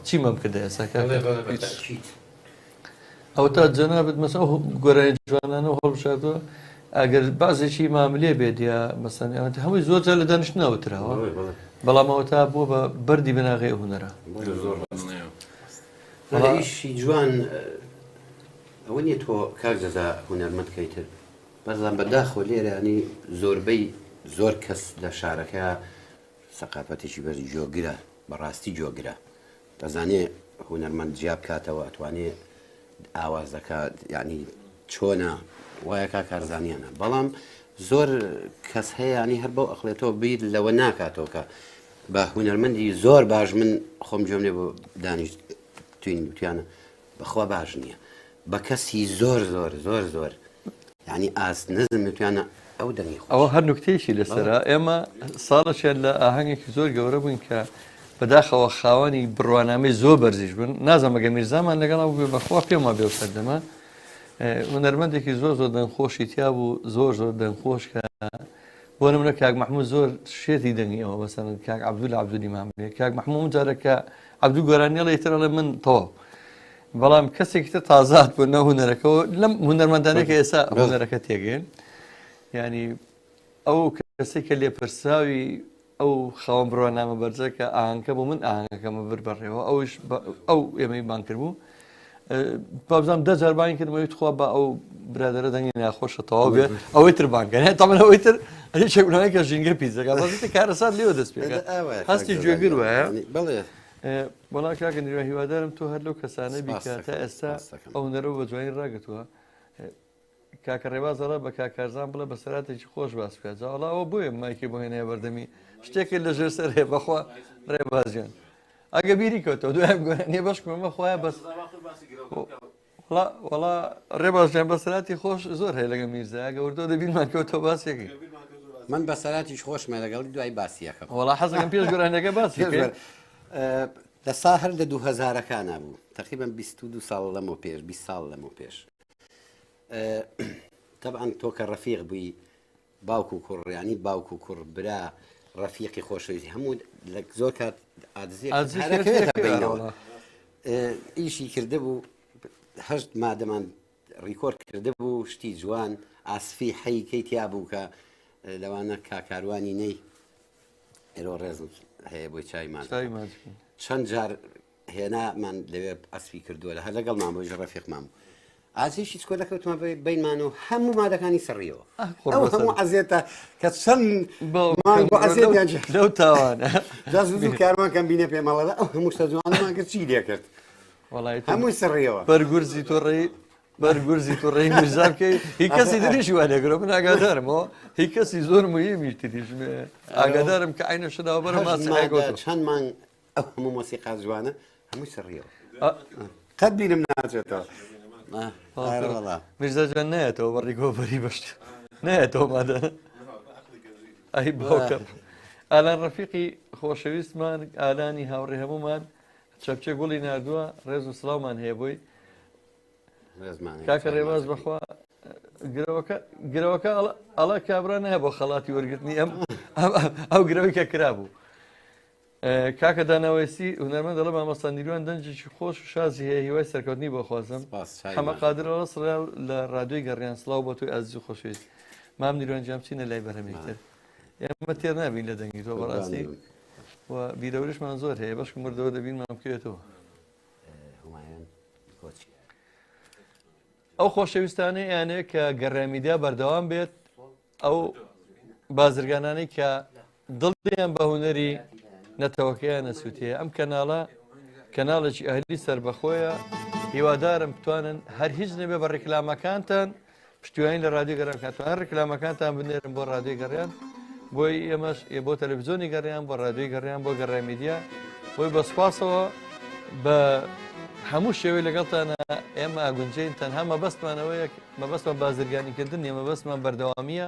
چی مەم کردە ئێستا ئەو تا جەنابەت مەسە ئەو گۆرانی جوانانە هەڵبژاردووە ئەگەر بازێکی ماملێ بێت یا مەسەن هەمووی زۆر جار لە دانیشتنەوەتراوە بەڵام ئەوە تا بووە بە بەردی بناغی هونەرە ئیشی جوان ئەوە نیە تۆ کاک جەزا هونەرمەندکەیتر بەزان بەداخۆ لێرە ینی زۆربەی زۆر کەس لە شارەکە سەقافەتێکی بەرزی جۆگرە بەڕاستی جۆگرە دەزانێ هونەرمەند جیاب کاتەوە ئەتوانێت ئاوازەکە ینی چۆنە وایەکە کارزانیانە بەڵام زۆر کەس هەیە ینی هەر بەو ئەخڵێتەوە بیر لەوە ناکاتەوە کە بە هونەرمەندی زۆر باش من خۆم جۆم لێ بۆ دانیشت توین وتیانە بەخوا باش نییە بە کەسی زۆر ینی ئاس نزم توانە ئەو دەنگی ئەوە هەر نوکتێکی لەسرە ئێمە ساڵەشیان لە ئاهەنگێکی زۆر گەورە بووین کە بەداخەوە خاوەنی بڕوانامەی زۆر بەرزیش بوون نازانمەگە میرزامان لەگەڵا بێ بەخوا پێما بێ سەردەما هونەرمەندێکی زۆر زۆر دەنگخۆشی تیا بوو زۆر زۆر دەنگخۆش کە بۆ نمونە کاک محموود زۆر شێتی دەنگی ئەوە بەسەن کاک عەبدول عەبدولی ماملێ کاک محموود جارێکە عەبدوو گۆرانیەڵە ئیترەڵێ من تەواو بەڵام کەسێکی تر تازات بوو نە هونەرەکەەوە لەم هونەرمەندانێکە ئێستا هونەرەکە تێگەین ینی ئەو کەسێکە لێپرساوی ئەو خاوەن بڕوانامە بەرزە کە ئاهەنگەکە بوو من ئاهەنگەکەمە بر بەڕێەوە ئەوش ئەو ئێمەی بان کرد بوو بابزانام 10 جار بانی کردمەوەی خوا بە ئەو برادرە دەنگی ناخۆشە تەواو بێ ئەوەی تر بانکەن تەمەن ئەوەی تر شێکونەوەیکە ژینگە پیزەکە بەزیتە کارەسات لێوە دەست پێکە هەستی گوێگر وایە بڵێ وڵا کاکە نیروە هیوادارم تۆ هەر لەو کەسانە بیکە تا ئێستا ئەو هونەرەوە بە جوانی ڕاگەتووە کاکە ڕێبازەڵە بە کاکارزان بڵێ بە سەراتێکی خۆش باس بکات جاوەڵا ئەوە بۆیە مایکی بۆ هێنەیە بەردەمی شتێکی لەژێر سەر هەیە بەخوا ڕێبازیان ئەگە بیری کەوتەوە دوایان گۆرانیە بەشکمەمە خۆیان بەس وڵا ڕێبازیان بە سەراتی خۆش زۆر هەیە لەگە میرزا ئەگە وردۆ دەبینمان کەوتەوە باسێکی من بە سەراتیش خۆشمە لەگەڵی دوای باسیەکەم وڵا حەزەکەم پێش گۆرانیەکە باسی لە سا هەر لە 2000ەکانە بوو تقریبا 22 ساڵ لەمە پێش 20 ساڵ لەمە پێش طبعا تۆ کە ڕەفیق بووی باوکو کوڕیانی باوکو کوڕ برا ڕەفیقی خۆشەویستی هەموو لە زۆر کات ئادزیەوە ئیشی کرده بوو هەشت مادەمان ڕیکۆرد کرده بوو شتی جوان ئاسفی حەیکەی تیا بوو کە لەوانە کاکاروانی نەی ئێرۆ ڕێز هەیە بۆی چایمان چەند جار هێنامان لەوێ ئەسفی کردووە لە هەر لەگەڵمان بۆ ڕەفیقمان بوو ئازیشی چکۆ دەکەوتمە بینمانەوە هەموو مادەکانی سڕیەوە ئەو هەموو عزیێتە کە چەند لەو تاوانە جازوو کارمانکەم بینە پێمەڵەدا ئەو هەموو شەجوانمان کرد چی لێ کرد هەمووی سڕیەوە بەرگورزی تۆڕێی بەرگورزی تۆڕێی میرزا بکەی هیچ کەسی دریش وای لێگرۆ من ئاگادارمەوە هیچ کەسی زۆر مهمی تریژمێ ئاگادارم کە عینە شداوە بەرە ماسەگەوت چەندمان ئەو هەموو مۆسیقا جوانە هەمووی سڕیەوە قەت بینم ناچێتەوە میرزا جوان نایەتەوە بە ڕیگۆبەری بەشت نایەتەوە مادە ئەی باوکەم ئالان ڕەفیقی خۆشەویستمان ئالانی هاوڕێ هەمومان چەپچێ گوڵی نردووە ڕێز و سڵاومان هەیە بووی کاکە ڕێباز بەخوا گرەوەکە ئەڵە کابرا نایە بۆ خەڵاتی وەرگرتنی ئەو گرەوەی کە کرا بوو کاکە داناوەسی هونەرمەند دەڵێ مامەستانیروان دەنجێکی خۆش و شازی هەیە هیوای سەرکەوتنی بۆ خوازم هەمە قادر ئەڵە سڕا لە ڕادیۆی گەڕیان سڵاو بۆ توی ئازیز و خۆشویست مام نیروان جام چینە لای بەرهەمێکتر ئێمە تێر نابین لە دەنگی تۆ بەڕاستی و بیرەورشمان زۆر هەیە بەشکم مردەوە دەبینمان بکەوێتەوە ئەو خۆشەویستانەی یانەیە کە گەڕێمیدیا بەردەوام بێت ئەو بازرگانانەی کە دڵیان بە هونەری نەتەوەکەیان نەسووتەیە ئەم کەناڵە کەناڵێکی ئەهلی سربەخۆیە هیوادارم بتوانن هەر هیچ نەبێ بە ڕێکلامەکانتان پشتیوانی لە ڕادیۆ گەڕیان کاتوان ڕێکلامەکانتان بنێرن بۆ ڕادیۆی گەڕیان بۆی ئێمەش بۆ تەلەڤیزیۆنی گەڕیان بۆ ڕادیۆی گەڕیان بۆ گەڕێمیدیا بۆی بە سوپاسەوە بە هەموو شێوەی لەگەڵتانە ئێمە ئاگونجین تەنها مەبەستمانەوەیە مەبەستمان بازرگانیکردن نیە مەبەستمان بەردەوامیە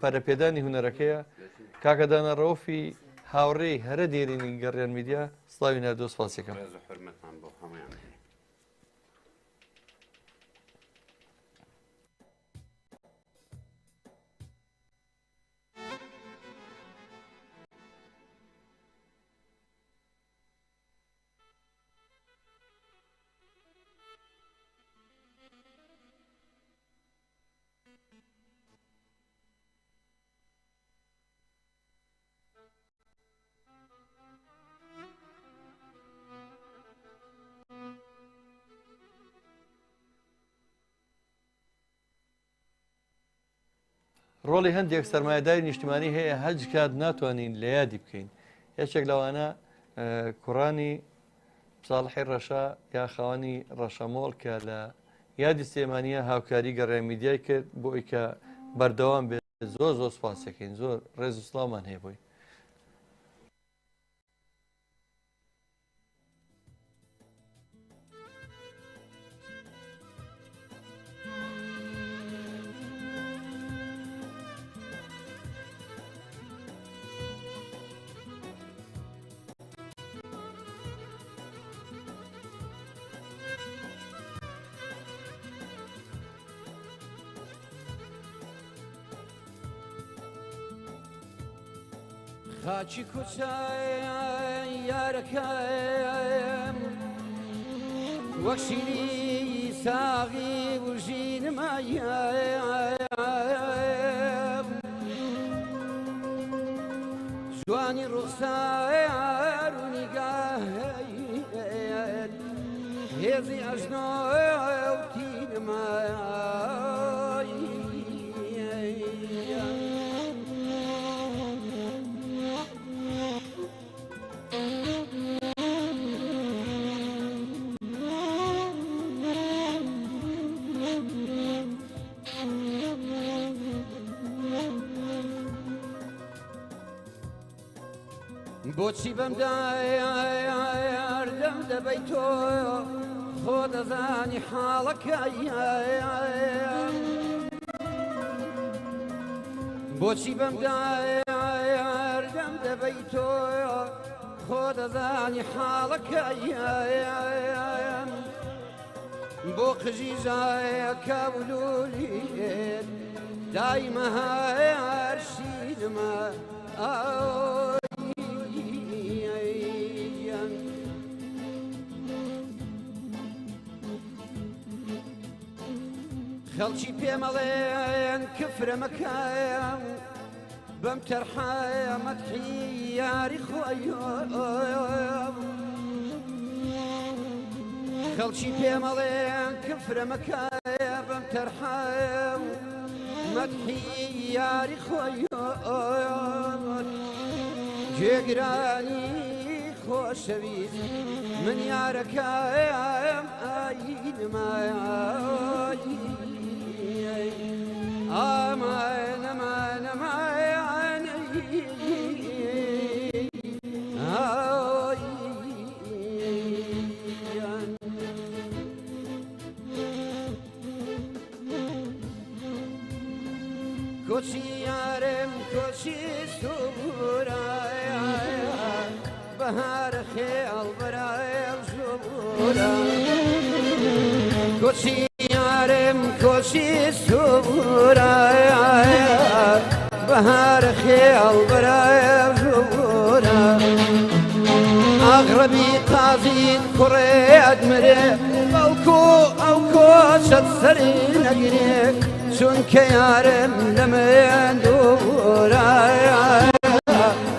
پەرەپێدانی هونەرەکەیە کاکەدانە ڕۆفی هاوڕێی هەرە دێرینی گەڕیان میدیا سڵاوی نردۆ سپاسێکم ڕۆڵی هەندێک سەرمایه‌داری نیشتیمانی هەیە هەج کات ناتوانین لە یادی بکەین یەکێک لەوانە کوڕانی ساڵحی ڕەشا یا خاوەنی ڕەشەمۆڵ کە لە یادی سلێمانیە هاوکاری گەڕێمیدیای کرد بۆ ئەوەی کە بەردەوام بێت زۆر زۆر سوپاسەکەین زۆر ڕێز و سڵاومان هەیە بۆی خاچی کوچای یارەکەم وەک شیری ساغی وژینمایە جوانی ڕوخسار و نیگاهێت هێزی ئەژنۆ و بۆچی بەمدایاردەم دەبەی تۆ خۆ دەزانی حاڵەکەیان بۆچی بەمدایاردەم دەبەی تۆ خۆ دەزانی حاڵەکەیان بۆ قژیژایە کەولولیێت دایمە هەرشینمە خەڵکی پێمەڵێن کفرە مەکایە بەم تەرحایە مەدحی یاری خۆی خەڵکی پێمەڵێن کفرە مەکایە بەم تەرحایە مەدحی یاری خۆی جێگرانی خۆشەویست من یارەکەم ئاینمایە aman aman aman koçi yarem koçi suraya bahar khayal baraya zubura koçi yarem koçi suraya bahar khayal baraya zubura أغربي قازين كريد مريك أو كوشت سرين أجريك شون كيارم لمن دورا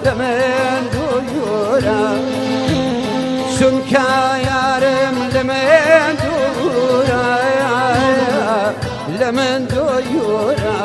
لمن دورا شون كيارم لمن دورا لمن دورا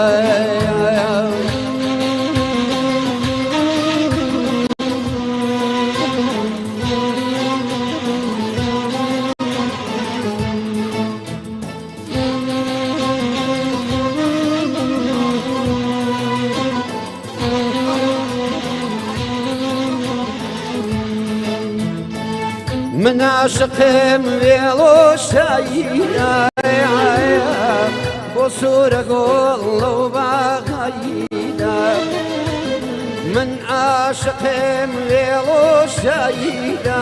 من عاشقم ويلو شاينا بصورة قول وبغينا من عاشقم ويلو شاينا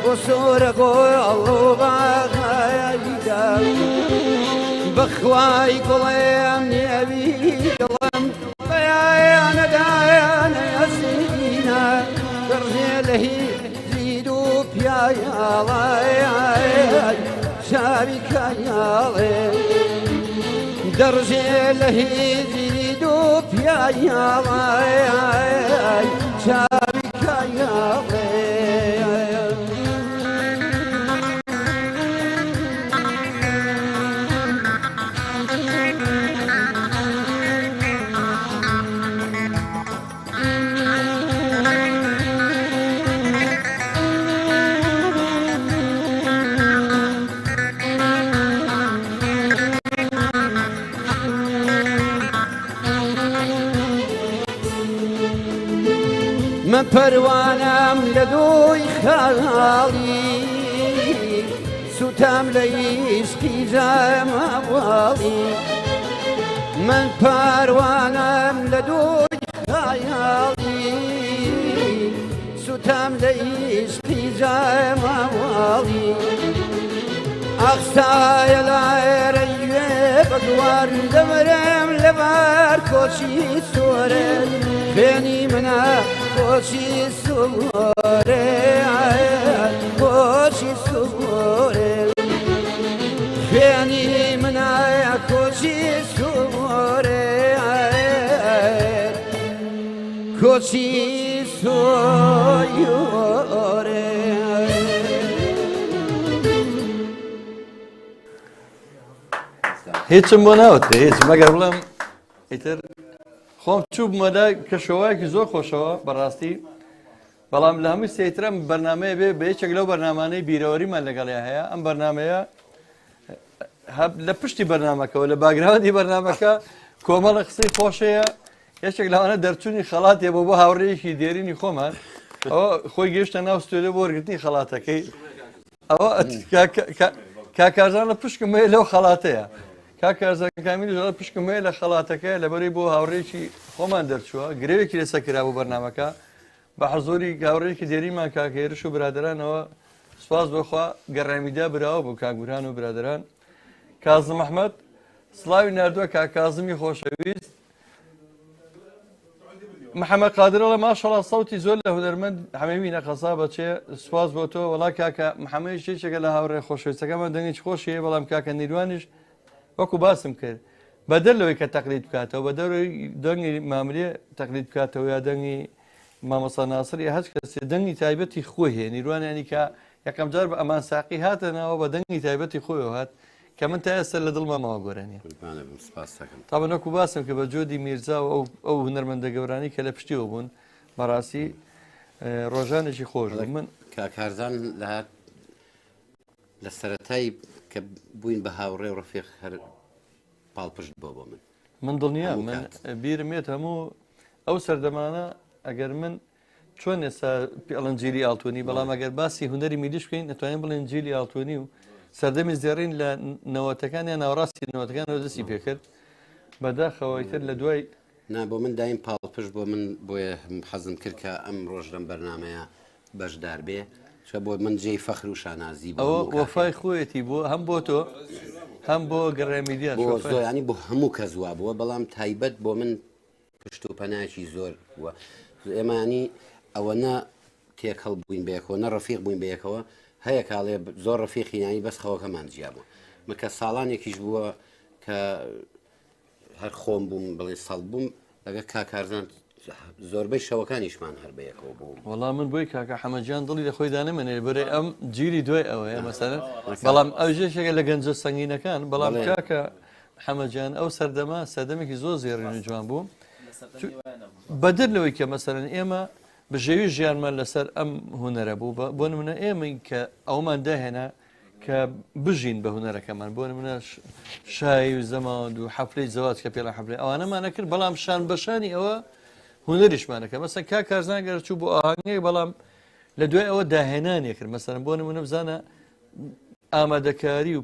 بصورة قول وبغينا بخواي قلم نبي قلم بيانا دايانا يسينا برجله يا الله شارك يا الله درجة له يزيدوا يا الله شارك يا الله من پروانم لدوی خالی سوتم لیشکی جام والی من پروانم لدوی خالی سوتم لیشکی جام والی أخساي لا يريب بەدوار دەمرم لەبار کۆچی سۆرە خوێنی منە کۆچی سوۆرێ کۆچی سوۆرێ خوێنی منایە کۆچی سوۆرێ کۆچی سۆیۆرێ هیچم بۆ ناوترێ هیچ مەگەر بڵێم ئیتر خۆم چوو بمەدا کە شەوایەکی زۆر خۆشەوە بەڕاستی بەڵام لە هەمووی سێترم بەرنمەیە بێ بە یەکێک لەو بەرنامانەی بیرەوەریمان لەگەڵیا هەیە ئەم بەرنمەیە لە پشتی بەرنمەکەەوە لە باگراوەندی بەرنمەکە کۆمەڵە قسەی خۆشەیە یەکێک لەوانە دەرچوونی خەڵاتێ بۆ هاوڕێیەکی دێرینی خۆمان ئەوە خۆی گەیشتە ناو ستۆدیۆ بۆ وەرگرتنی خەڵاتەکەی ئەوە کاکارزان لە پشکم هەیە لەو خەڵاتەیە کاکارزان کامیلی لە پشکم هەیە لە خەڵاتەکەی لەبەری بۆ هاوڕێکی خۆمان دەرچووە گرێوێکی لەسەر کرا بۆ بەرنمەکە بە حەزۆری هاوڕێکی دێریمان کاکێرش و برادرانەوە سپاس بۆخوا گەڕامیدا براوە بۆ کاگوران و برادران کازم ئەحمەد سڵاوی نردووە کاکازمی خۆشەویست محەممەد قادرەڵە ماشەڵا سەوتی زۆر لە هونەرمەند هەمەوی نەقەسا بەچێ سوپاس بۆ تۆ وڵا کاکە محەممەد شێچێکە لە هاوڕێ خۆشەویستەکەمان دەنگی خۆشیە بەڵام کاکە نیروانیش وەکو باسم کرد بەدەلەوەی کە تەقلید بکاتەوە بە دەروی دەنگی مامرێ تەقلید بکاتەوە یا دەنگی مامۆستا ناسر یا هەچ کەسێ دەنگی تایبەتی خۆی هەیە نیروانیانی کە یەکەم جار بە ئەمان ساقی هاتەنەوە بە دەنگی تایبەتی خۆیەوە هات کە من تا ئێستا لە دڵمەمەوە گۆرانیە تا بەنەکو باسم کە بە جۆدی میرزا و ئەو هونەرمەندە گەورانی کە لە پشتیەوە بوون بەڕاستی ڕۆژانێکی خۆش من کاکارزان لە سەرەتایی کە بووین بە هاوڕێ و ڕەفیق هەر پاڵپشت بۆ من دڵنیا من بیرمێت هەموو ئەو سەردەمانە ئەگەر من چۆن ئێستا پێڵەن جیلی ئاڵتوونی بەڵام ئەگەر باسی هونەری میلیش بکەین دەتوانین بڵێن جیلی ئاڵتوونی و سەردەمی زێڕین لە نەوەتەکان یان ناوەڕاستی نەوەتەکانەوە دەستی پێکرد بەداخەوەیتر لە دوای نا بۆ من دایم پاڵپشت بۆ من بۆیە حەزم کرد کە ئەم ڕۆژ لەم بەرنمەیە بەشدار بێ چە بۆ من جێی فەخر و شانازی ئەوە وەفای خۆیەتی بۆ هەم بۆ تۆ هەم بۆ گەڕێمیدیا ینی بۆ هەموو کە زوا بووە بەڵام تایبەت بۆ من پشت و پەناکی زۆر وە ئێمانی ئەوەنە تێکەڵ بووین بەیەکەوە نە ڕەفیق بووین بەیەکەوە هەیە کاڵێ زۆر ڕەفیقینانی بەس خەوەکەمان جیا بوو مەکە ساڵانێکیش بووە کە هەر خۆم بووم بڵێ سەڵ بووم لەگە کاکارزان زۆربەی شەوەکانیشمان هەر بەیەکەوە بوو وەڵام من بۆی کاکە حەمەجیان دڵی لە خۆی دانەمێنێ بەرێ ئەم جیری دوای ئەوەیە مەسەرە بەڵام ئەو ژێشێکە لە گەنجە سەنگینەکان بەڵام کاکە حەمەجیان ئەو سەردەما سەردەمێکی زۆر زێڕین و جوان بوو بەدر لەوەی کە مەسەرەن ئێمە بژێوی ژیانمان لەسەر ئەم هونەرە بوو بۆ نمونە ئێمە کە ئەومان داهێنا کە بژین بە هونەرەکەمان بۆ نمونە شای و زەماوند و حەفلەی زەواج کە پێڵە حەفلەی ئەوانەمانە کرد بەڵام شان بەشانی ئەوە هونەریشمانەکە مەسەن کاکارزان گەر چوو بۆ ئاهەنگێک بەڵام لە دوای ئەوە داهێنانیە کرد مەسەرن بۆ نمونە بزانە ئامادەکاری و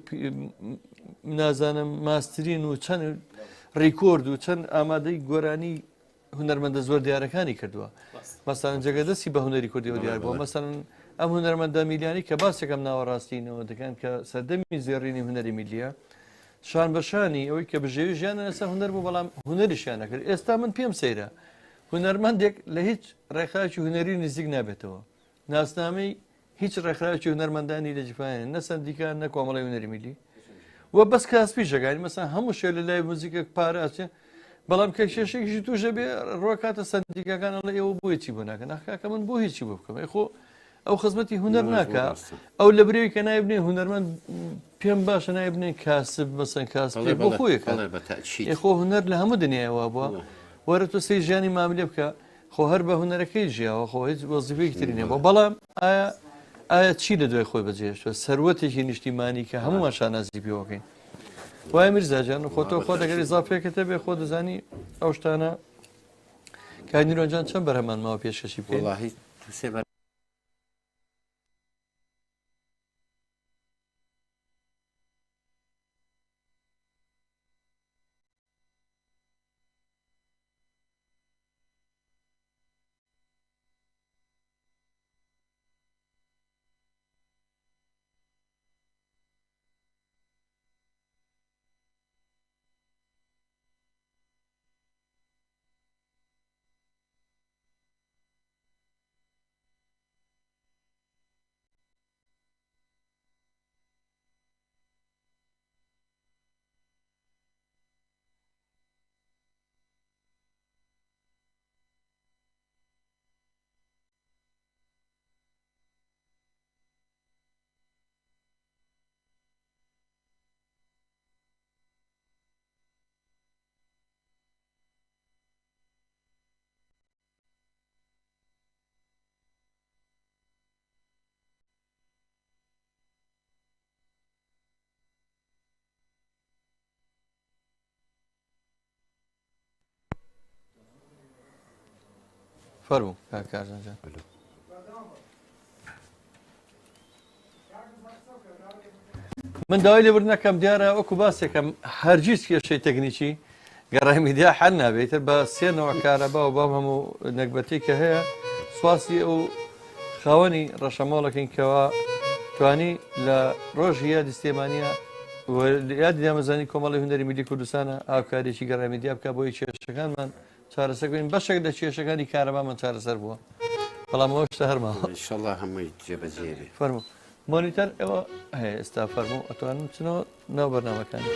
نازانم ماسترین و چەند ڕیکۆرد و چەند ئامادەی گۆرانی هونەرمەندە زۆر دیارەکانی کردووە مەسەن جێگەدەستی بە هونەری کوردیەوە دیار بووە مەسەن ئەم هونەرمەندە میلیانی کە باسێکم ناوەڕاستینەوە دەکەن کە سەردەمی زێڕینی هونەری میلیە شان بەشانی ئەوەی کە بژێوی ژیانە لەسەر هونەر بوو بەڵام هونەریشیان نەکرد ئێستا من پێم سەیرە هونەرمەندێک لە هیچ ڕێکخراوێکی هونەری نزیک نابێتەوە ناسنامەی هیچ ڕێکخراوێکی هونەرمەندانی لە جیهان نە سندیکان نە کۆمەڵی هونەری میلی وە بەس کاسپی ژەگانی مەسەن هەموو شێ لە لای موزیکێک پارەچێ بەڵام کە کێشێکیشی توژە بێ ڕۆکاتە سندیکەکان لە ئێوە بۆ هیچی بۆ ناکەن ناکە من بۆ هیچی بۆ بکەم خۆ ئەو خزمەتی هونەر ناکە ئەو لە برێوی کە نایبنێ هونەرمەند پێم باشە نایبنێ کاسب بەسەن کاسب بۆ خۆیەکە خۆ هونەر لە هەموو دنیاەوە بووە وەرە تۆ سی ژیانی ماملێ بکە خۆ هەر بە هونەرەکەی ژیاوە خۆ هیچ وەزیفەیەکی ترینێ بۆ بەڵام ئایا چی لە دوای خۆی بەجێشتوە سەروەتێکی نیشتیمانی کە هەمومان شانازی پێوەکەین وای میرزاجان خۆ تۆ خۆ دەگەری زاپێکەکە بێ خۆ دەزانی ئەو شتانە کاینیرۆنجان چەند بەرهەمان ماوە پێشکەشی بکەین فەرموو کاکارزان جان. من داوای لێبوردن نەکەم دیارە وەکو باسێکم هەرگیز کێشەی تەکنیکی گەڕای میدیا حەل نابێتتر بە سێنەوە کارەبا و بام هەموو نەکبەتی کە هەیە سواسی ئەو خاوەنی ڕەشەماڵەکەین کەەوە توانی لە ڕۆژی یادی سلێمانیە یادی دامەزانی کۆمەڵی هوەری میلی کوردستانە ئاوکارێکی گەڕای میدیا بکە بۆی کێشەکانمان چارەسەرین بەشێک لە کێشەکانی کارەبامان چارەسەر بووە بەڵام ئەوە شتە هەرماوە ئینشەڵڵا هەمووی جێبەجێ فەرموو مۆنیتەر ئێوە هەیە ئێستا فەرموو ئەتوانن بچنەوە ناو بەرنامەکانی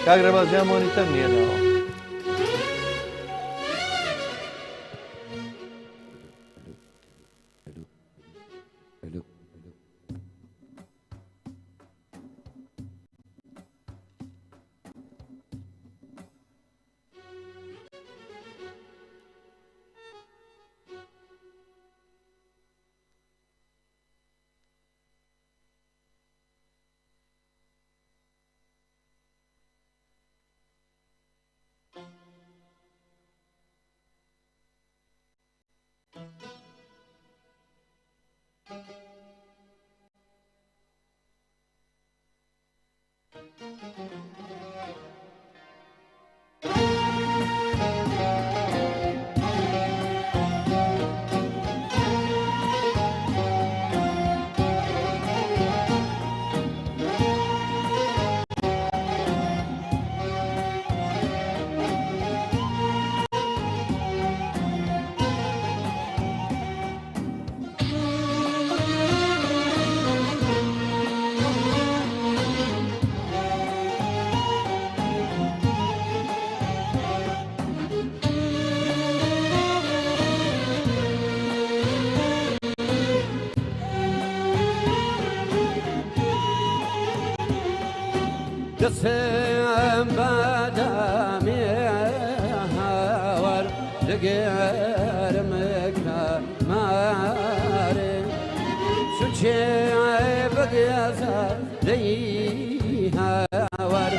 کاگرەبازیان مۆنیتەر نییە ناوە دەسێم بەدامی هاوار لەگەرمەکە مارێ چونچێ بەگێزە دەی هاوار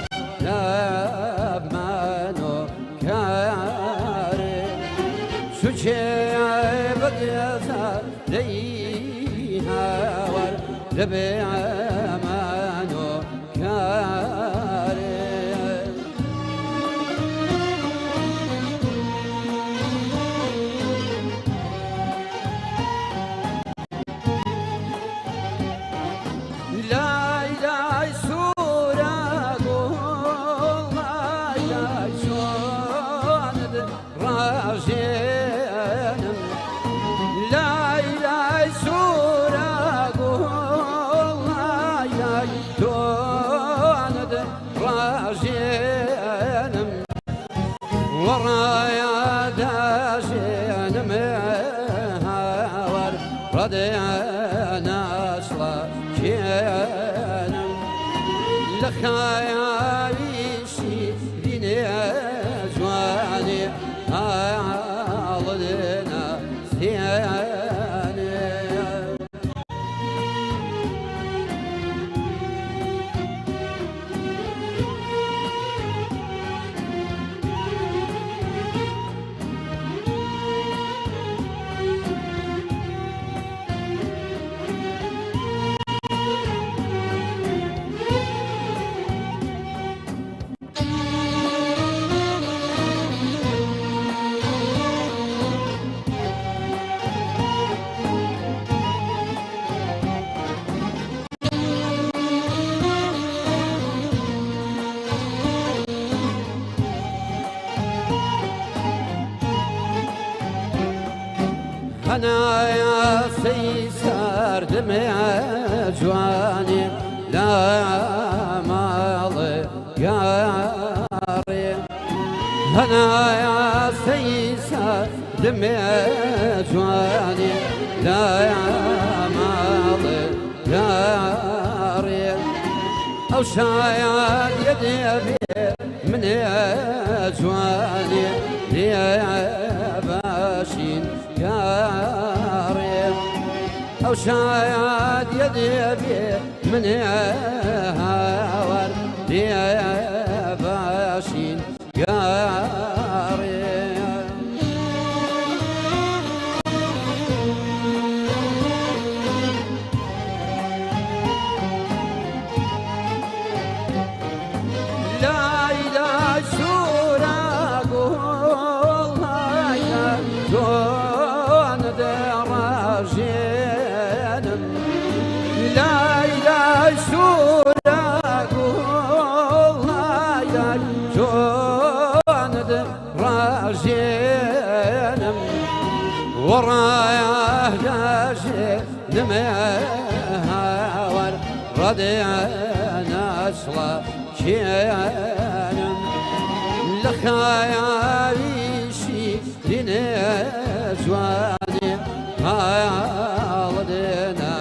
لەبمانۆ کارێ چونچێ بەگێزە دەی هاوار لەبێ ئەمانۆ کارێ لای لای سوورە گوڵ لای لای چۆنت ڕاژێنم لای لای سوورە گوڵ لای لای تۆنت ڕاژێنم وەڕایە داژێنم هاوار ڕەدێناشڵە کێنم لە خایاویشی بینێ جوانێ هاڵدێنە سێنێ هەنایە سەی ساردمێ جوانێ لە ماڵێ یاڕێ هەنایە سەی ساردمێ جوانێ لە ماڵێ یاڕێ ئەو شایان یەدێبێ منێ جوانێ لێ باشین یاڕێ ئەو شایان یەدێبێ منێ هاوار لێ باشین یاڕێ شاد راجينم ورايا جاشي نمهاور ردينا أصلا شينم لخيالي شيرين زواني هالدنا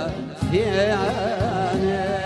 ثياني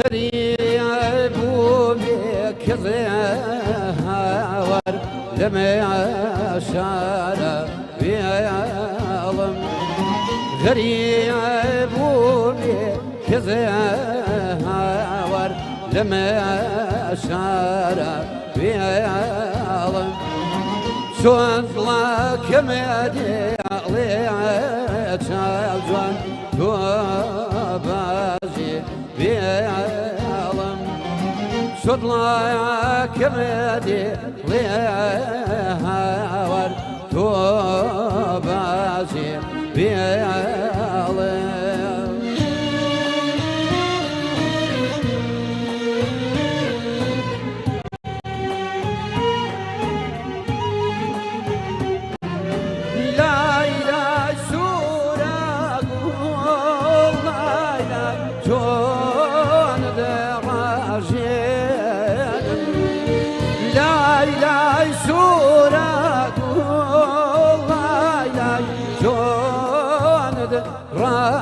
غريب بك ظهر لما عشان بيعلم غريب بك ظهر لما عشان بيعلم شو لك مدي عليك جوان بازي بيعلم شد لا كمدي ليهاور تو بازي بيعلم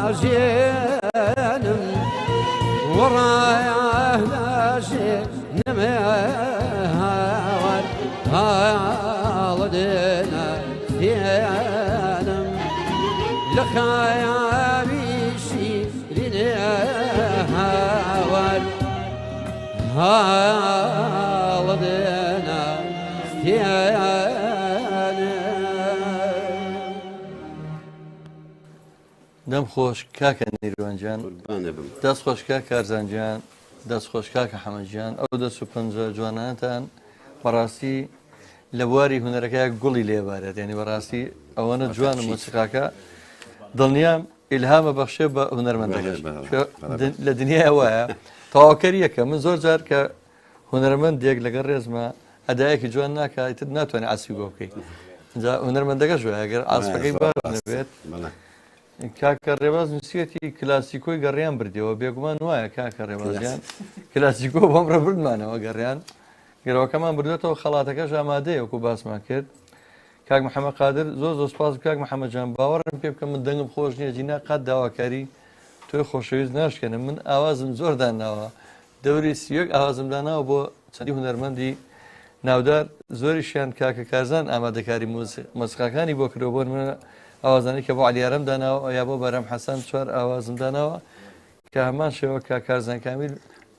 راجينم ورايا ناشي نمهاور هالدنا ثيانم لخيالي شيرين هاور هالدنا ثيانم دەم خۆش کاکە نیروانجان قوربانە بم دەست خۆشکە کارزانجان دەست خۆشکا کە حەمەجیان ئەو دەست و پەنجە جوانانتان بەڕاستی لە بواری هونەرەکە گوڵی لێبارێت یعنی بەڕاستی ئەوەنە جوان مۆسیقاکە دڵنیام ئیلهامە بەخشێ بە هونەرمەندەکەش لە دنیای وایە تەواوکەری یەکە من زۆر جار کە هونەرمەندێک لەگەڵ ڕێزمە ئەدایەکی جوان ناکاتر ناتوانێت ئاسی بۆ بکەیت جا هونەرمەندەکەش وایە ئەگەر ئاسپەکەی باش نەبێت کاکە ڕێباز نووسەتی کلاسیکۆی گەڕیان بردەوە بێگومان وایە کاکە ڕێبازیان کلاسیکۆ بۆم ڕە بردمانەوە گەڕیان گەرەوەکەمان بردوێتەوە خەڵاتەکەش ئامادەیە وەکو باسمان کرد کاک محەممەد قادر زۆر سپاس کاک محەممەد جان باوەڕم پێ بکە من دەنگم خۆش نییە جینا قەت داواکاری تۆی خۆشەویست ناشکێنم من ئاوازم زۆر داناوە دەوری سیەک ئاوازم داناوە بۆ چەندی هونەرمەندی ناودار زۆریشیان کاکە کارزان ئامادەکاری مۆسیقاکانی بۆ کردەوە بۆ من ئاوازانی کە بۆ علیارەم داناوە یا بۆ بەرەم حەسەن چوار ئاوازم داناوە کە هەمان شێوە کا کارزان کامیل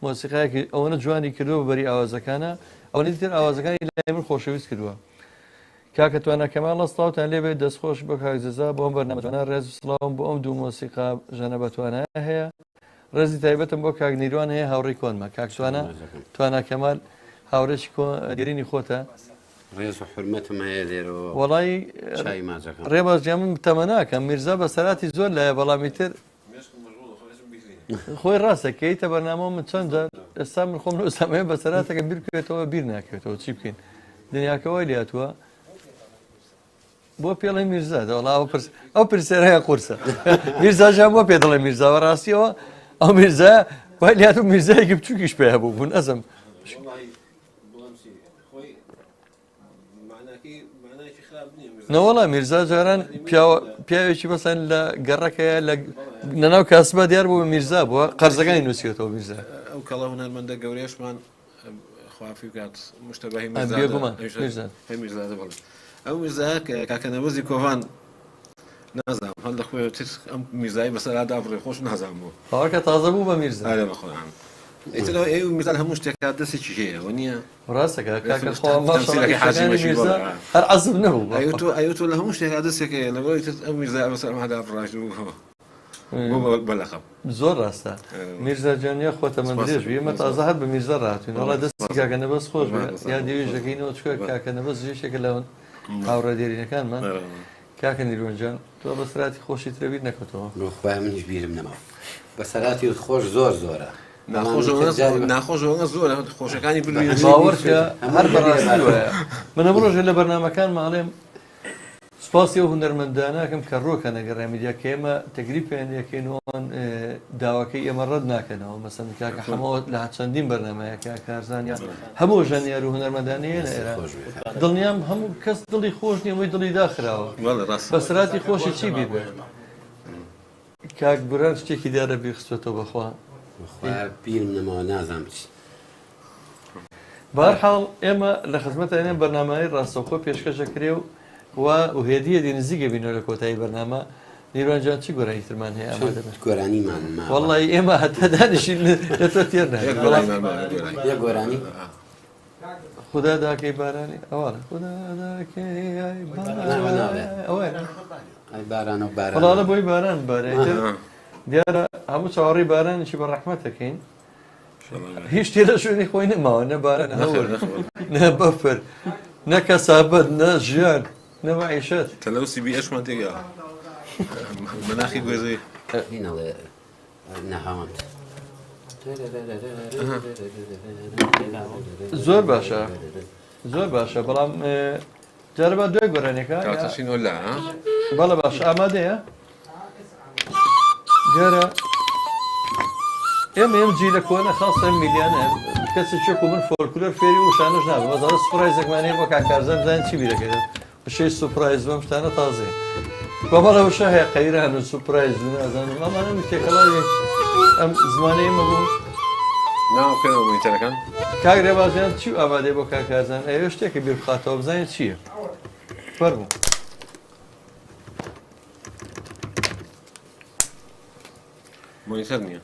مۆسیقایەکی ئەوەنە جوانی کردووە بەری ئاوازەکانە ئەوەی تر ئاوازەکانی لای من خۆشەویست کردووە کاکە توانە کەمال لەستاوتان لێبێت دەستخۆش بە کاکزەزا بۆم بەرنامەجوانە ڕێز و سڵاوم بۆ ئەم دوو مۆسیقا ژەنە بەتوانایە هەیە ڕێزی تایبەتم بۆ کاک نیروان هەیە هاوڕێی کۆنمە کاکتوانە توانە کەمال هاوڕێکی گەرینی خۆتە ڕێز و حرمەتم هەیە لێرەوە وەڵی چای ماجەکەم ڕێبازیان من تەمەناکەم میرزا بە سەراتی زۆر لایە بەڵامی تر خۆی ڕاستە کەیتە بەرنامە من چەندە ئێستا من خۆم ئەسامەیە بە سەراتەکە بیرکوێتەوە بیر ناکەوێتەوە چی بکەین دنیاکەوەی لاتووە بۆ پێڵی میرزا دەوڵا ئەو پرسێرەیە قورسە میرزاژیان بۆ پێ دەڵێ میرزاوە ڕاستیەوە ئەو میرزا وای لات و میرزایەکی بچووکیش پێیا بوو بوون ئەزم نەوەڵا میرزا جاران پیاوێکی بەسەن لە گەڕەکەیە لە نەناو کاسبە دیار بوو میرزا بووە قەرزەکانی نووسێتەوە میرزا ئەو کەڵە هونەرمەندە گەورەیەشمان خوافی بکات مشتبەهی بێگومان میرزا دەبڵێت ئەو میرزا کاکەنەوەزی کۆڤان نازانم هەڵ لە خۆی تر ئەم میرزایی بەسەرادا بڕێ خۆش نازانم بوو هەواکە تازە بوو بە میرزا ئارە بەخۆیان ئیتر ئێ میرزا هەموو شتێکا دەستێکی هەیە ئەوە نییە ڕاستەکە کاکە تەمسیلەکەی حاجی مەشی میرزا هەر عەزم نەبوو ئەیوە تۆ لە هەموو شتێکا دەستێکەیە لەبەرەوەی تر ئەم میرزا بەسەر ئەمەدا بڕاشت بوو بەلەخەم زۆر ڕاستە میرزا جانیا خۆتە من درێژ ئێمە تازە هەر بە میرزا ڕاتوین وەڵا دەستی کاکەنەبەس خۆش یا دێوێژەکەینەوە چکە کاکەنەبەس ژێشێکە لەون هاوڕە دێرینەکانمان کاکە نیروەنجان تۆ بەسراتی خۆشی ترەبییر نەکەوتەوە خۆیان منیش بیرم نەماوە بەسەراتی خۆش زۆرە ناخۆشەوە زۆرە خۆشەکانی باوەڕکە هەر بەڕاستی وایە من ئەمڕۆژێ لە بەرنامەکان ماڵێم سوپاسی ئەو هونەرمەنداناکەم کە ڕۆکە نەگەڕای میدیا کە ئێمە تەگریپیان یەکەینەوەن داواکەی ئێمە ڕەت ناکەنەوە مەسەن کاکە هەمەوە لە چەندین بەرنامەیە کارزانیا هەموو ژەنیار و هونەرمەندانەیە لە ئێرە دڵنیام هەموو کەس دڵی خۆش نییە وی دڵی داخراوە بەسراتی خۆشی چی بیبێ کاک بران شتێکی دیارە بیرخستێتەوە بەخوا بیرم نەماوە نازانم چی بەهەرحاڵ ئێمە لە خزمەتانێن بەرنامەی ڕاستەوخۆ پێشکەشەکرێ و هێدیە دی نزیکە بینەوە لە کۆتایی بەرنامە نیروانجان چی گۆرانی ترمان هەیە ئامادە بێت گۆرانیمان وەڵڵی ئێمە هەتا دانیشین لە تۆ تێر یە گۆرانی خدا داکەی بارانی ئەوانە خدا داکەی باران و باران وەڵڵە بۆی باران بارێتر دیارە هەموو چاوەڕی بارانێکی بە ڕەحمەتەکەین هیچ شتێ لە شوێنی خۆی نەماوە نە باران هەور نە بەفر نە کەسابەت نە ژیان نە مەعیشەت تەلەوسی بی ئەشمان تێگا مەناخی گوێزەی هینەڵێ نەهاوند زۆر باشە زۆر باشە بەڵام جاربا دوای گۆرانێکە کاتەشینۆلا بەڵە باشە ئامادەیە دیارە ئێمە ئێم جی لە کۆنە خاستە میلیانە کەسی چێک و من فۆلکلۆر فێری وشانش نابێت بەزارە سوپرایزێکمانەیە بۆ کاکارزان بزانین چی بیرەکەێت بەشەی سوپرایز بەم شتانە تازێ کۆمەڵە وشە هەیە قەیران و سوپرایز و نازانم ئەمانە تێکەڵاوی ئەم زمانەی مە بوو ناوکەنەوە مۆنیتەرەکان کاک ڕێبازیان چی ئامادەی بۆ کاکارزان ئەوێ شتێکی بیر بخاتەوە بزانین چییە فەرموو مۆنیتەر نییە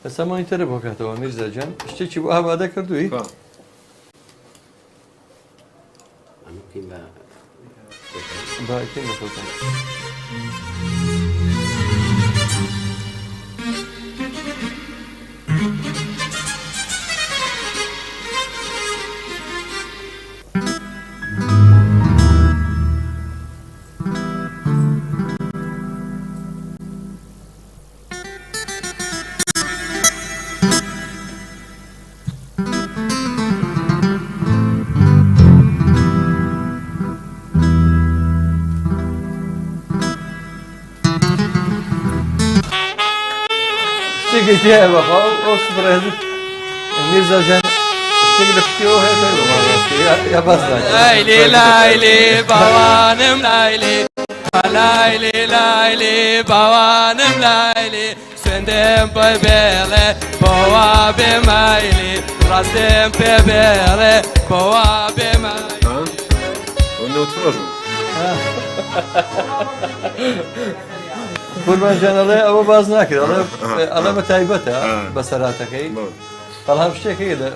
ئەستا مۆنیتەرە بۆ کاتەوە میرزا جان شتێکی بۆ ئامادە کردووی باکەین بە خۆتان شتێکی بەخوا ئەو سوپرایز میرزا جان شتێک لە پشتیەوە هەیە یا باس لایلی لایلی باوانم لایلی لایلی لایلی باوانم لایلی سندم پێ بێڵێ بۆوا بێمایلی ڕاستم پێ بێڵێ بۆوا بێمایلی قوربانجانەڵێ ئەوە باز ناکرێت ئەڵە بە تایبەتە بە سەراتەکەی بەڵام شتێکی لە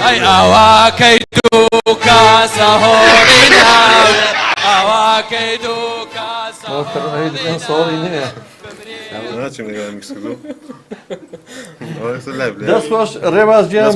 ئەی ئاواکەی دوو کاسە هۆڵی ناوێ ئاواکەی دوو کاسە سۆڵی نییە ناچم لەگەڵ میکسکردو دەست خۆش ڕێباز گیان